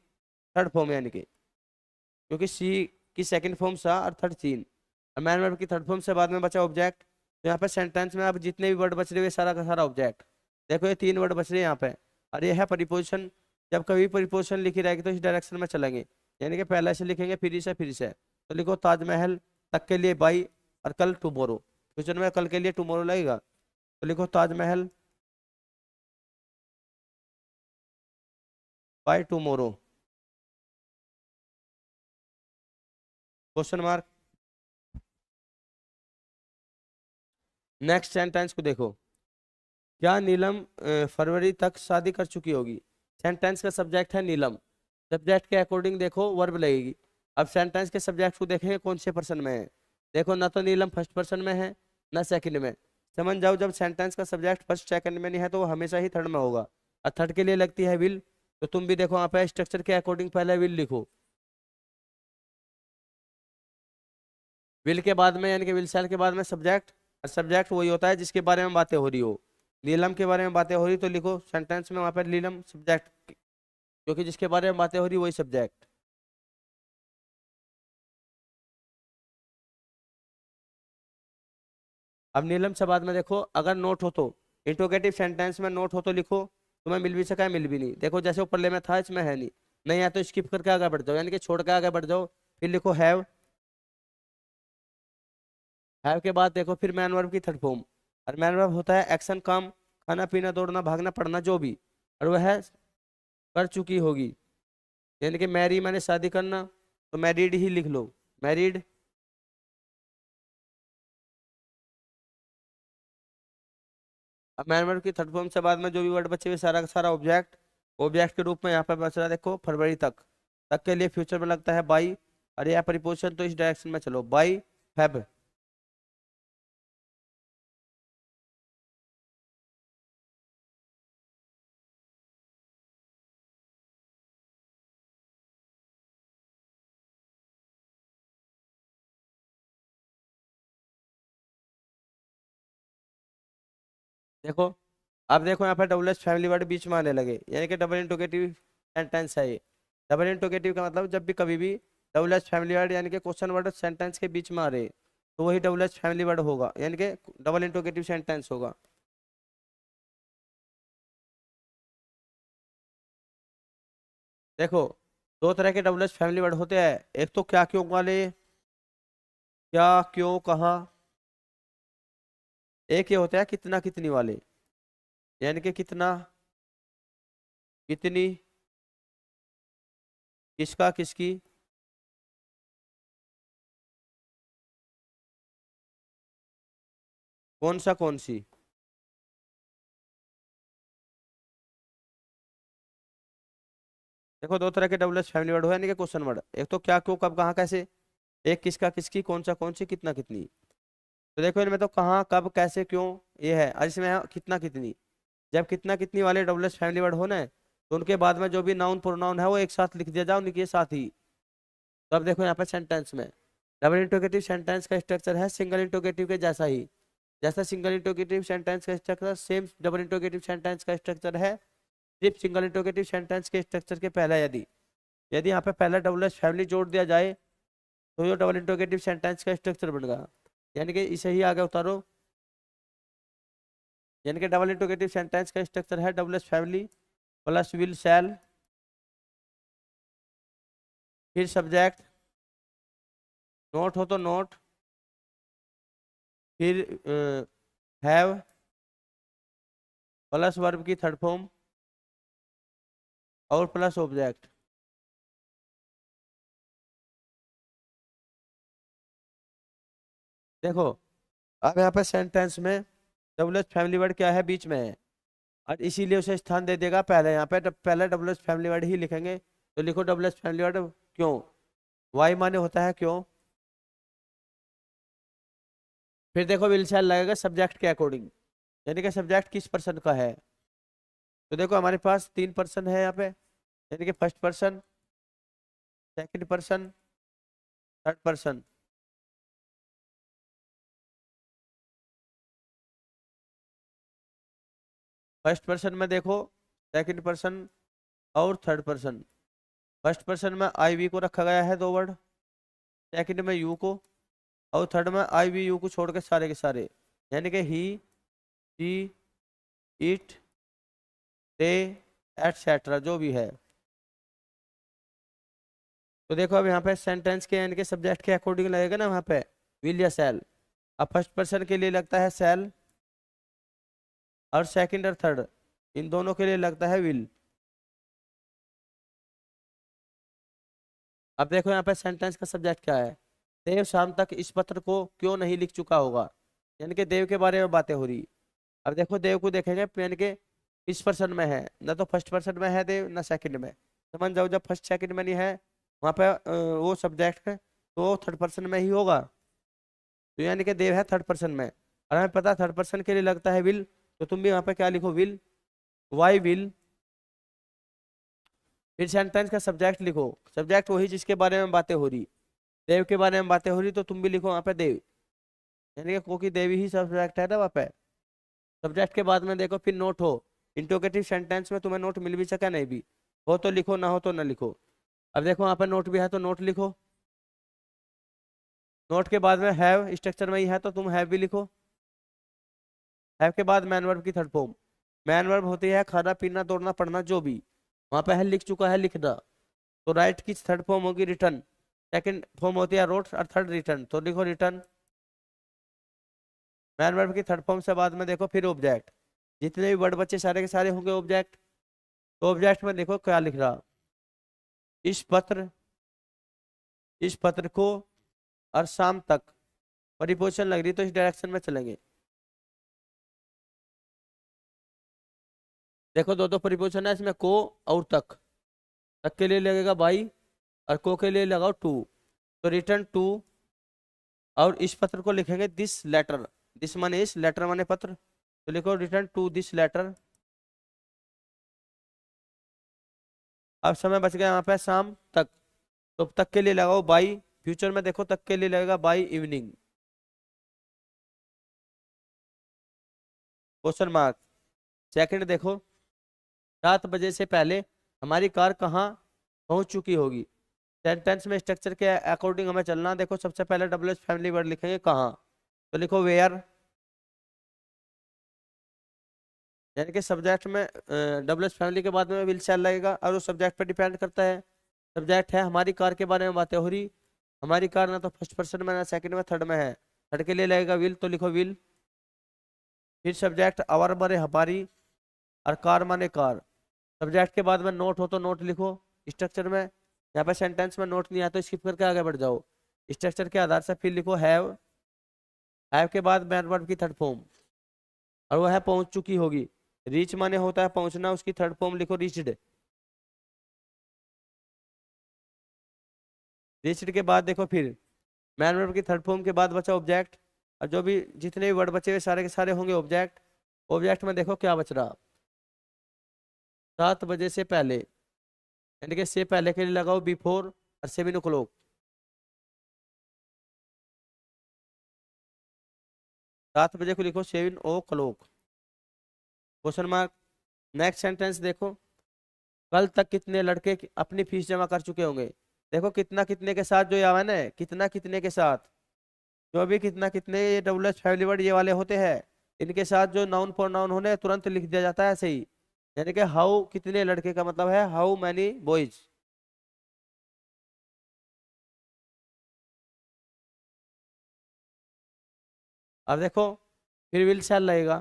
थर्ड फॉर्म, यानी कि क्योंकि सी की सेकंड फॉर्म सा और थर्ड सीन, और मैन वर्ब की थर्ड फॉर्म से बाद में बचा ऑब्जेक्ट। तो यहाँ पे सेंटेंस में अब जितने भी वर्ड बच रहे हैं सारा का सारा ऑब्जेक्ट। देखो ये 3 वर्ड बच रहे हैं यहाँ पे, और ये है प्रीपोजिशन। जब कभी प्रीपोजिशन लिखी रहेगी तो इस डायरेक्शन में चलेंगे, यानी कि पहले से लिखेंगे फिर से। तो लिखो ताजमहल तक के लिए बाई, और कल टुमारो। फ्यूचर में कल के लिए टुमारो लगेगा, तो लिखो Taj Mahal by tomorrow. Question mark. Next sentence को देखो। क्या नीलम फरवरी तक शादी कर चुकी होगी? सेंटेंस का सब्जेक्ट है नीलम, सब्जेक्ट के अकॉर्डिंग देखो वर्ब लगेगी। अब सेंटेंस के सब्जेक्ट को देखें कौन से पर्सन में है। देखो ना तो नीलम फर्स्ट पर्सन में है ना सेकंड में। समझ जाओ जब सेंटेंस का सब्जेक्ट फर्स्ट सेकंड में नहीं है तो वो हमेशा ही थर्ड में होगा, और थर्ड के लिए लगती है विल। तो तुम भी देखो वहाँ पे स्ट्रक्चर के अकॉर्डिंग पहले विल लिखो। विल के बाद में यानी कि विल सेल के बाद में सब्जेक्ट, और सब्जेक्ट वही होता है जिसके बारे में बातें हो रही हो। नीलम के बारे में बातें हो रही तो लिखो सेंटेंस में वहाँ पर नीलम सब्जेक्ट, क्योंकि जिसके बारे में बातें हो रही वही सब्जेक्ट। अब नीलम से बाद में देखो अगर नोट हो तो, इंट्रोगेटिव सेंटेंस में नोट हो तो लिखो, तुम्हें मिल भी सका है मिल भी नहीं, देखो जैसे ऊपर ले में था इसमें है नहीं, नहीं है तो स्किप करके आगे बढ़ जाओ, यानी कि छोड़ के आगे बढ़ जाओ। फिर लिखो हैव, हैव के बाद देखो फिर मैन वर्ब की थर्ड फॉर्म, और मैन वर्ब होता है एक्शन काम, खाना पीना दौड़ना भागना पढ़ना जो भी, और वह है कर चुकी होगी, यानी कि मैरी मैंने शादी करना, तो मैरिड ही लिख लो, मैरिड। अब मैन वर्ब की थर्ड फॉर्म से बाद में जो भी वर्ड बचे हुए सारा का सारा ऑब्जेक्ट, ऑब्जेक्ट के रूप में यहाँ पे बच रहा है देखो फरवरी तक, तक के लिए फ्यूचर में लगता है बाई, और यह प्रीपोजिशन तो इस डायरेक्शन में चलो बाई फेब। देखो अब देखो यहाँ पर डबल एस फैमिली वर्ड बीच में आने लगे, यानी कि डबल इंटोगेटिव सेंटेंस है ये। डबल इंटोगेटिव का मतलब जब भी कभी भी डबल एस फैमिली वर्ड यानी कि क्वेश्चन वर्ड सेंटेंस के बीच में आ रहे, तो वही डबल एस फैमिली वर्ड होगा, यानी कि डबल इंटोगेटिव सेंटेंस होगा। देखो 2 तरह के डबल एस फैमिली वर्ड होते हैं, एक तो क्या क्यों वाले, क्या क्यों कहा, एक ये होता है कितना कितनी वाले, यानी कि कितना कितनी, किसका किसकी, कौन सा कौन सी। देखो दो तरह के डबल एस फैमिली वर्ड हो यानी कि क्वेश्चन वर्ड, एक तो क्या क्यों कब कहाँ कैसे, एक किसका किसकी कौन सा कौन सी कितना कितनी। तो देखो इनमें तो कहाँ कब कैसे क्यों ये है, और इसमें है कितना कितनी। जब कितना कितनी वाले डबल एस फैमिली वर्ड हो ना, तो उनके बाद में जो भी नाउन प्रोनाउन है वो एक साथ लिख दिया जाए उनके साथ ही। तो अब देखो यहाँ पे सेंटेंस में डबल इंटरोगेटिव सेंटेंस का स्ट्रक्चर है सिंगल इंटरोगेटिव के जैसा ही, जैसा सिंगल इंटरोगेटिव सेंटेंस का structure same double interrogative sentence का स्ट्रक्चर है, सिर्फ सिंगल इंटरोगेटिव सेंटेंस के स्ट्रक्चर के पहला यदि यदि यहाँ पे पहला डबल एस फैमिली जोड़ दिया जाए तो ये डबल इंटरोगेटिव सेंटेंस का स्ट्रक्चर बन गया। यानी कि इसे ही आगे उतारो, यानी कि डबल इंटरोगेटिव सेंटेंस का स्ट्रक्चर है double S family plus will शैल, फिर सब्जेक्ट, नोट हो तो नोट, फिर हैव प्लस वर्ब की थर्ड फॉर्म और प्लस ऑब्जेक्ट। देखो अब यहाँ पे सेंटेंस में डबल एस फैमिली वर्ड क्या है बीच में है, और इसीलिए उसे स्थान दे देगा पहले, यहाँ पे पहले डबल एस फैमिली वर्ड ही लिखेंगे। तो लिखो डबल एस फैमिली वर्ड क्यों, वाई माने होता है क्यों, फिर देखो विल शैल लगेगा सब्जेक्ट के अकॉर्डिंग, यानी कि सब्जेक्ट किस पर्सन का है। तो देखो हमारे पास तीन पर्सन है यहाँ पे, यानी कि first person, second person, third person. First person में देखो सेकंड पर्सन और थर्ड पर्सन। फर्स्ट पर्सन में आई वी को रखा गया है दो वर्ड, सेकंड में यू को, और थर्ड में आई वी यू को छोड़ के सारे के सारे, यानी कि ही, शी, इट, दे, एटसेट्रा जो भी है। तो देखो अब यहाँ पे सेंटेंस के यानी कि सब्जेक्ट के अकॉर्डिंग लगेगा ना वहाँ पे विल या सेल। अब फर्स्ट पर्सन के लिए लगता है सेल, और सेकंड और थर्ड इन दोनों के लिए लगता है विल। अब देखो यहाँ पे सेंटेंस का सब्जेक्ट क्या है, देव शाम तक इस पत्र को क्यों नहीं लिख चुका होगा, यानी कि देव के बारे में बातें हो रही। अब देखो देव को देखेंगे यानी कि इस पर्सन में है ना, तो फर्स्ट पर्सन में है देव ना सेकंड में। समझ जाओ जब फर्स्ट सेकंड में नहीं है वहाँ पे वो सब्जेक्ट है तो थर्ड पर्सन में ही होगा। तो यानी कि देव है थर्ड पर्सन में, और हमें पता थर्ड पर्सन के लिए लगता है विल, तो तुम भी वहाँ पे क्या लिखो विल, वाई विल। फिर सेंटेंस का सब्जेक्ट लिखो, सब्जेक्ट वही जिसके बारे में बातें हो रही, देव के बारे में बातें हो रही तो तुम भी लिखो वहाँ पे देव, यानी कि क्योंकि देवी ही सब्जेक्ट है ना वहाँ पे। सब्जेक्ट के बाद में देखो फिर नोट हो, इंटरोगेटिव सेंटेंस में तुम्हें नोट मिल भी सके नहीं भी, हो तो लिखो ना हो तो ना लिखो। अब देखो वहाँ पे नोट भी है तो नोट लिखो, नोट के बाद में हैव स्ट्रक्चर में ही है तो तुम हैव भी लिखो। हैव के बाद मैन वर्ब की थर्ड फॉर्म, मैन वर्ब होती है खाना पीना दौड़ना पढ़ना जो भी, वहाँ पे है लिख चुका है लिखना, तो राइट की थर्ड फॉर्म होगी रिटर्न, सेकंड फॉर्म होती है रोट और थर्ड रिटर्न, तो लिखो रिटर्न। मैन वर्ब की थर्ड फॉर्म से बाद में देखो फिर ऑब्जेक्ट, जितने भी वर्ड बच्चे सारे के सारे होंगे ऑब्जेक्ट। तो ऑब्जेक्ट में देखो क्या लिख रहा, इस पत्र, इस पत्र को, और शाम तक परिपोजिशन लग रही तो इस डायरेक्शन में चलेंगे। देखो दो दो परिपोजिशन है इसमें, को और तक, तक के लिए लगेगा बाई और को के लिए लगाओ टू, तो रिटर्न टू। और इस पत्र को लिखेंगे दिस लेटर, दिस माने इस, लेटर माने पत्र, तो लिखो रिटर्न टू दिस लेटर। अब समय बच गया यहाँ पे शाम तक, तो तक के लिए लगाओ बाई, फ्यूचर में देखो तक के लिए लगेगा by evening, question mark. Second देखो 7 बजे से पहले हमारी कार कहाँ पहुंच चुकी होगी। सेंटेंस में स्ट्रक्चर के अकॉर्डिंग हमें चलना। देखो सबसे पहले डबल एस फैमिली वर्ड लिखेंगे कहाँ, तो लिखो वेयर, यानी कि सब्जेक्ट में डबल एस फैमिली के बाद में विल शैल लगेगा और वो सब्जेक्ट पर डिपेंड करता है। सब्जेक्ट है हमारी कार के बारे में बातें हो रही, हमारी कार ना तो फर्स्ट पर्सन में ना सेकंड में थर्ड में है, थर्ड के लिए लगेगा विल, तो लिखो विल। फिर सब्जेक्ट आवर माने हमारी, और कार माने कार, सब्जेक्ट के बाद में नोट हो तो नोट लिखो स्ट्रक्चर में। यहाँ पे सेंटेंस में नोट नहीं आता तो स्किप करके आगे बढ़ जाओ, स्ट्रक्चर के आधार से फिर लिखो हैव, हैव के बाद मैन वर्ब की थर्ड फॉर्म, और वो है पहुंच चुकी होगी। रीच माने होता है पहुंचना, उसकी थर्ड फॉर्म लिखो रीच्ड। रीच्ड के बाद देखो फिर मैन वर्ब की थर्ड फॉर्म के बाद बचा ऑब्जेक्ट, और जो भी जितने भी वर्ड बचे हुए सारे के सारे होंगे ऑब्जेक्ट। ऑब्जेक्ट में देखो क्या बच रहा, 7 बजे से पहले, यानी कि से पहले के लिए लगाओ बिफोर और 7 o'clock। 7 बजे को लिखो 7 o'clock, question mark. Next sentence देखो, कल तक कितने लड़के अपनी फीस जमा कर चुके होंगे। देखो कितना कितने के साथ जो ये आवा ना, कितना कितने के साथ, जो भी कितना कितने ये डबल एच फैमिली वर्ड ये वाले होते हैं, इनके साथ जो नाउन प्रोनाउन होने तुरंत लिख दिया जाता है ऐसे ही। यानी कि हाउ कितने लड़के का मतलब है हाउ मैनी बॉयज। अब देखो फिर विल शैल लगेगा,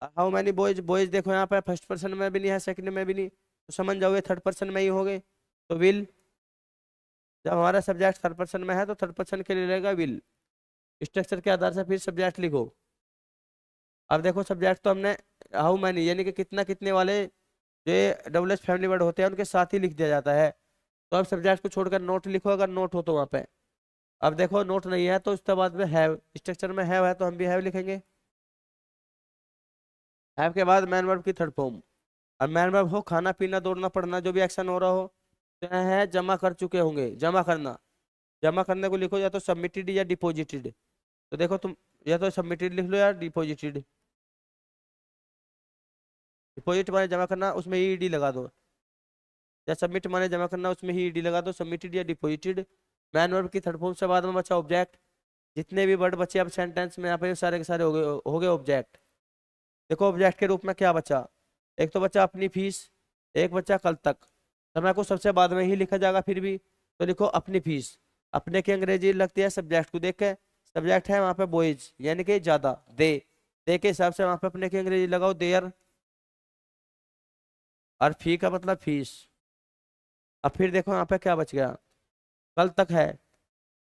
हाउ मैनी बॉयज, बॉयज देखो यहाँ पे फर्स्ट पर्सन में भी नहीं है, सेकंड में भी नहीं, तो समझ जाओगे थर्ड पर्सन में ही हो गए। तो विल, जब हमारा सब्जेक्ट थर्ड पर्सन में है तो थर्ड पर्सन के लिए लगेगा विल। स्ट्रक्चर के आधार से फिर सब्जेक्ट लिखो। अब देखो सब्जेक्ट तो हमने हाउ मैनी यानी कि कितना कितने वाले जो डबल एच फैमिली वर्ड होते हैं उनके साथ ही लिख दिया जाता है। तो अब सब्जेक्ट को छोड़कर नोट लिखो अगर नोट हो तो वहाँ पे। अब देखो नोट नहीं है तो उसके बाद में हैव, स्ट्रक्चर में हैव है तो हम भी हैव लिखेंगे। हैव के बाद मैन वर्ब की थर्ड फॉर्म। अब मैन वर्ब हो खाना पीना दौड़ना पड़ना जो भी एक्शन हो रहा हो, तो यहाँ है जमा कर चुके होंगे, जमा करना। जमा करने को लिखो या तो सबमिटेड या डिपॉजिटेड। तो देखो तुम या तो सबमिटेड लिख लो या डिपॉजिटेड। डिपॉजिट माने जमा करना, उसमें ईडी लगा दो, या सबमिट माने जमा करना उसमें ही ईडी लगा दो, सबमिटेड या डिपॉजिटेड। मैन वर्ब की थर्ड फॉर्म से बाद में बचा ऑब्जेक्ट। जितने भी वर्ड बचे अब सेंटेंस में यहाँ पे सारे के सारे हो गए ऑब्जेक्ट। देखो ऑब्जेक्ट के रूप में क्या बचा, एक तो बचा अपनी फीस, एक बचा कल तक। समय को सबसे बाद में ही लिखा जाएगा फिर भी, तो लिखो अपनी फीस। अपने की अंग्रेजी लगती है सब्जेक्ट को देख के, सब्जेक्ट है वहाँ पे बॉयज यानी कि ज्यादा, दे के हिसाब से वहाँ पे अपने की अंग्रेजी लगाओ देयर, और फी का मतलब फीस। अब फिर देखो यहाँ पे क्या बच गया, कल तक है,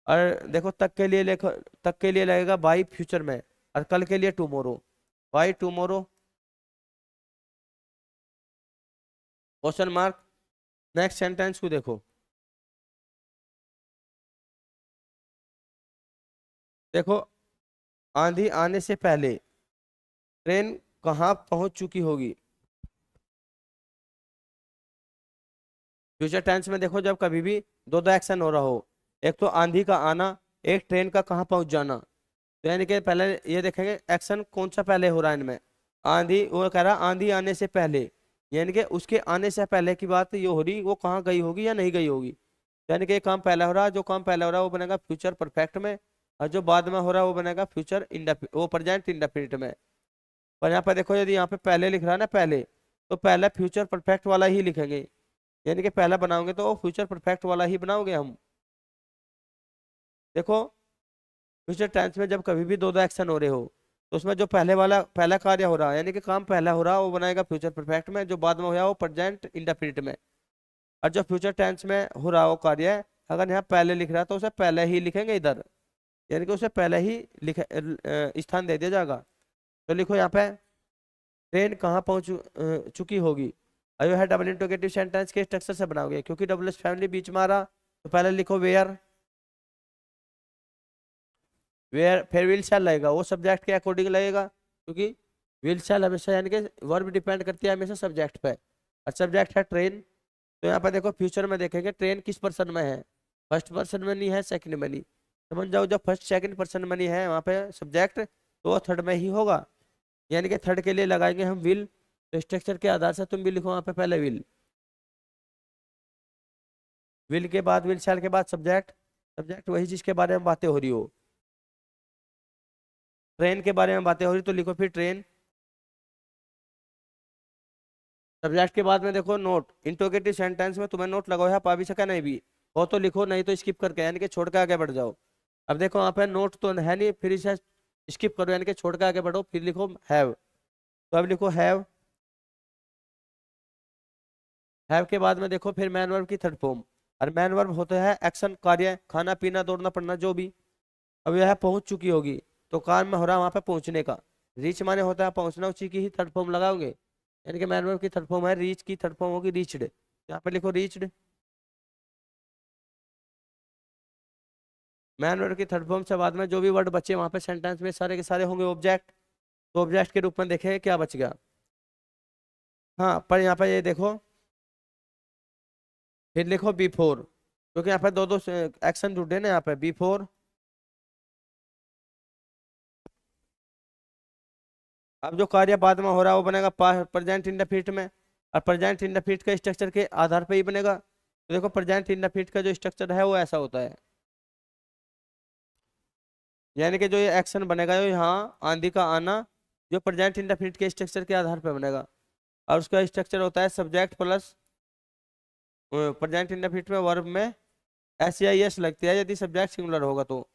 और देखो तक के लिए लिखो, तक के लिए लगेगा बाई फ्यूचर में, और कल के लिए tomorrow, by tomorrow, question mark. Next sentence को देखो, देखो आंधी आने से पहले ट्रेन कहाँ पहुंच चुकी होगी। फ्यूचर टेंस में देखो जब कभी भी दो दो एक्शन हो रहा हो, एक तो आंधी का आना, एक ट्रेन का कहाँ पहुंच जाना, तो यानी कि पहले ये देखेंगे एक्शन कौन सा पहले हो रहा है इनमें। आंधी, वो कह रहा आंधी आने से पहले, यानी कि उसके आने से पहले की बात ये हो रही, वो कहाँ गई होगी या नहीं गई होगी। यानी कि ये काम पहला हो रहा है, जो काम पहला हो रहा है वो बनेगा फ्यूचर परफेक्ट में, और जो बाद में हो रहा है वो बनेगा फ्यूचर वो प्रेजेंट इंडेफिनिट में। पर यहाँ पे देखो यदि यहाँ पे पहले लिख रहा है ना पहले, तो पहले फ्यूचर परफेक्ट वाला ही लिखेंगे, यानी कि पहला बनाओगे तो वो फ्यूचर परफेक्ट वाला ही बनाओगे हम। देखो फ्यूचर टेंस में जब कभी भी दो दो एक्शन हो रहे हो, तो उसमें जो पहले वाला पहला कार्य हो रहा है यानी कि काम पहला हो रहा है वो बनाएगा फ्यूचर परफेक्ट में, जो बाद में हो रहा है वो प्रेजेंट इंडेफिनिट में। और जो फ्यूचर टेंस में हो रहा है वो कार्य है, अगर यहाँ पहले लिख रहा है तो उसे पहले ही लिखेंगे इधर, यानी कि उसे पहले ही स्थान दे दिया जाएगा। तो लिखो यहाँ पे ट्रेन कहाँ पहुंच चुकी होगी। अब यह डबल इंटरोगेटिव सेंटेंस के स्ट्रक्चर से बनाओगे, क्योंकि डबल एस फैमिली बीच में आ रहा, तो पहले लिखो वेयर, वेयर फिर विल शैल लगेगा, वो सब्जेक्ट के अकॉर्डिंग लगेगा, क्योंकि विल शैल हमेशा यानी कि वर्ब डिपेंड करती है हमेशा सब्जेक्ट पे, और सब्जेक्ट है ट्रेन। तो यहाँ पे देखो फ्यूचर में देखेंगे ट्रेन किस पर्सन में है, फर्स्ट पर्सन में नहीं है, सेकंड में नहीं। समझ जाओ जब फर्स्ट सेकंड पर्सन में नहीं है वहाँ पे सब्जेक्ट, तो वो थर्ड में ही होगा, यानी कि थर्ड के लिए लगाएंगे हम विल। तो स्ट्रक्चर के आधार से तुम भी लिखो वहाँ पे पहले विल, विल के बाद विल शैल के बाद सब्जेक्ट, सब्जेक्ट वही जिसके बारे में बातें हो रही हो। ट्रेन के बारे में बातें हो रही तो लिखो फिर ट्रेन। सब्जेक्ट के बाद में देखो नोट, इंट्रोगेटिव सेंटेंस में तुम्हें नोट लगाओ है, पा भी सका नहीं भी हो तो लिखो, नहीं तो स्किप करके यानी कि छोड़ के आगे बढ़ जाओ। अब देखो वहाँ पे नोट तो है नहीं, फिर इसे स्किप करो यानी कि छोड़ के आगे बढ़ो, फिर लिखो हैव। तो अब लिखो हैव के बाद में देखो फिर मैन वर्ब की थर्ड फॉर्म। और मैन वर्ब होता है एक्शन कार्य, खाना पीना दौड़ना पड़ना जो भी। अब यह पहुंच चुकी होगी, तो काम में हो रहा है वहां पे पहुंचने का, रीच माने होता है पहुंचना, उसी की ही थर्ड फॉर्म लगाओगे, यानी कि मैन वर्ब की थर्ड फॉर्म है रीच, की थर्ड फॉर्म होगी रीच्ड। यहाँ पे लिखो रीच्ड। मैन वर्ड की थर्ड फॉर्म से बाद में जो भी वर्ड बचे वहां पे सेंटेंस में सारे के सारे होंगे ऑब्जेक्ट। तो ऑब्जेक्ट के रूप में देखें क्या बच गया। हाँ, पर यहाँ पे ये देखो, फिर लिखो बिफोर, क्योंकि यहाँ पे दो दो एक्शन जुड़े ना यहाँ पे बिफोर। अब जो कार्य बाद में हो रहा है वो बनेगा प्रेजेंट इंडेफिनिट में, और प्रेजेंट इंडेफिनिट का स्ट्रक्चर के आधार पे ही बनेगा। तो देखो प्रेजेंट इंडेफिनिट का जो स्ट्रक्चर है वो ऐसा होता है, यानी कि जो ये एक्शन बनेगा जो यहाँ आंधी का आना, जो प्रेजेंट इंडेफिनिट के स्ट्रक्चर के आधार पे बनेगा। और उसका स्ट्रक्चर होता है सब्जेक्ट प्लस, प्रेजेंट इंडेफिनिट में वर्ब में एस या एस लगती है यदि सब्जेक्ट सिंगुलर होगा तो,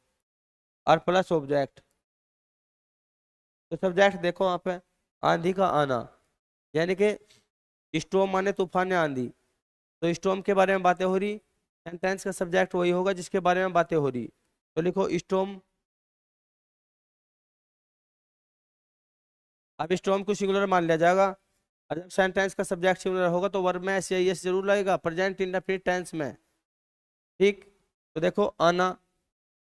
और प्लस ऑब्जेक्ट। तो सब्जेक्ट देखो वहाँ पे आंधी का आना, यानी कि स्टॉर्म माने तूफान या आंधी, तो स्टॉर्म के बारे में बातें हो रही, सेंटेंस का सब्जेक्ट वही होगा जिसके बारे में बातें हो रही। तो लिखो स्टॉर्म। अब स्टॉर्म को सिंगुलर मान लिया जाएगा, और जब सेंटेंस का सब्जेक्ट सिंगुलर होगा तो वर्ब में एस या एस जरूर लगेगा प्रेजेंट इंडेफिनिट टेंस में। ठीक। तो देखो आना,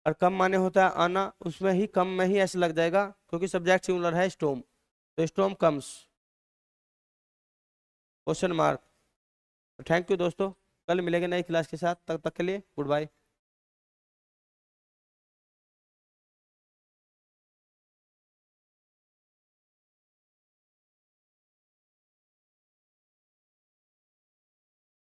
और कम माने होता है आना, उसमें ही कम में ही ऐसे लग जाएगा क्योंकि सब्जेक्ट सिंगुलर है स्टॉर्म, तो storm comes, question mark. Thank you दोस्तों, कल मिलेंगे नई क्लास के साथ, तब तक के लिए गुड बाय।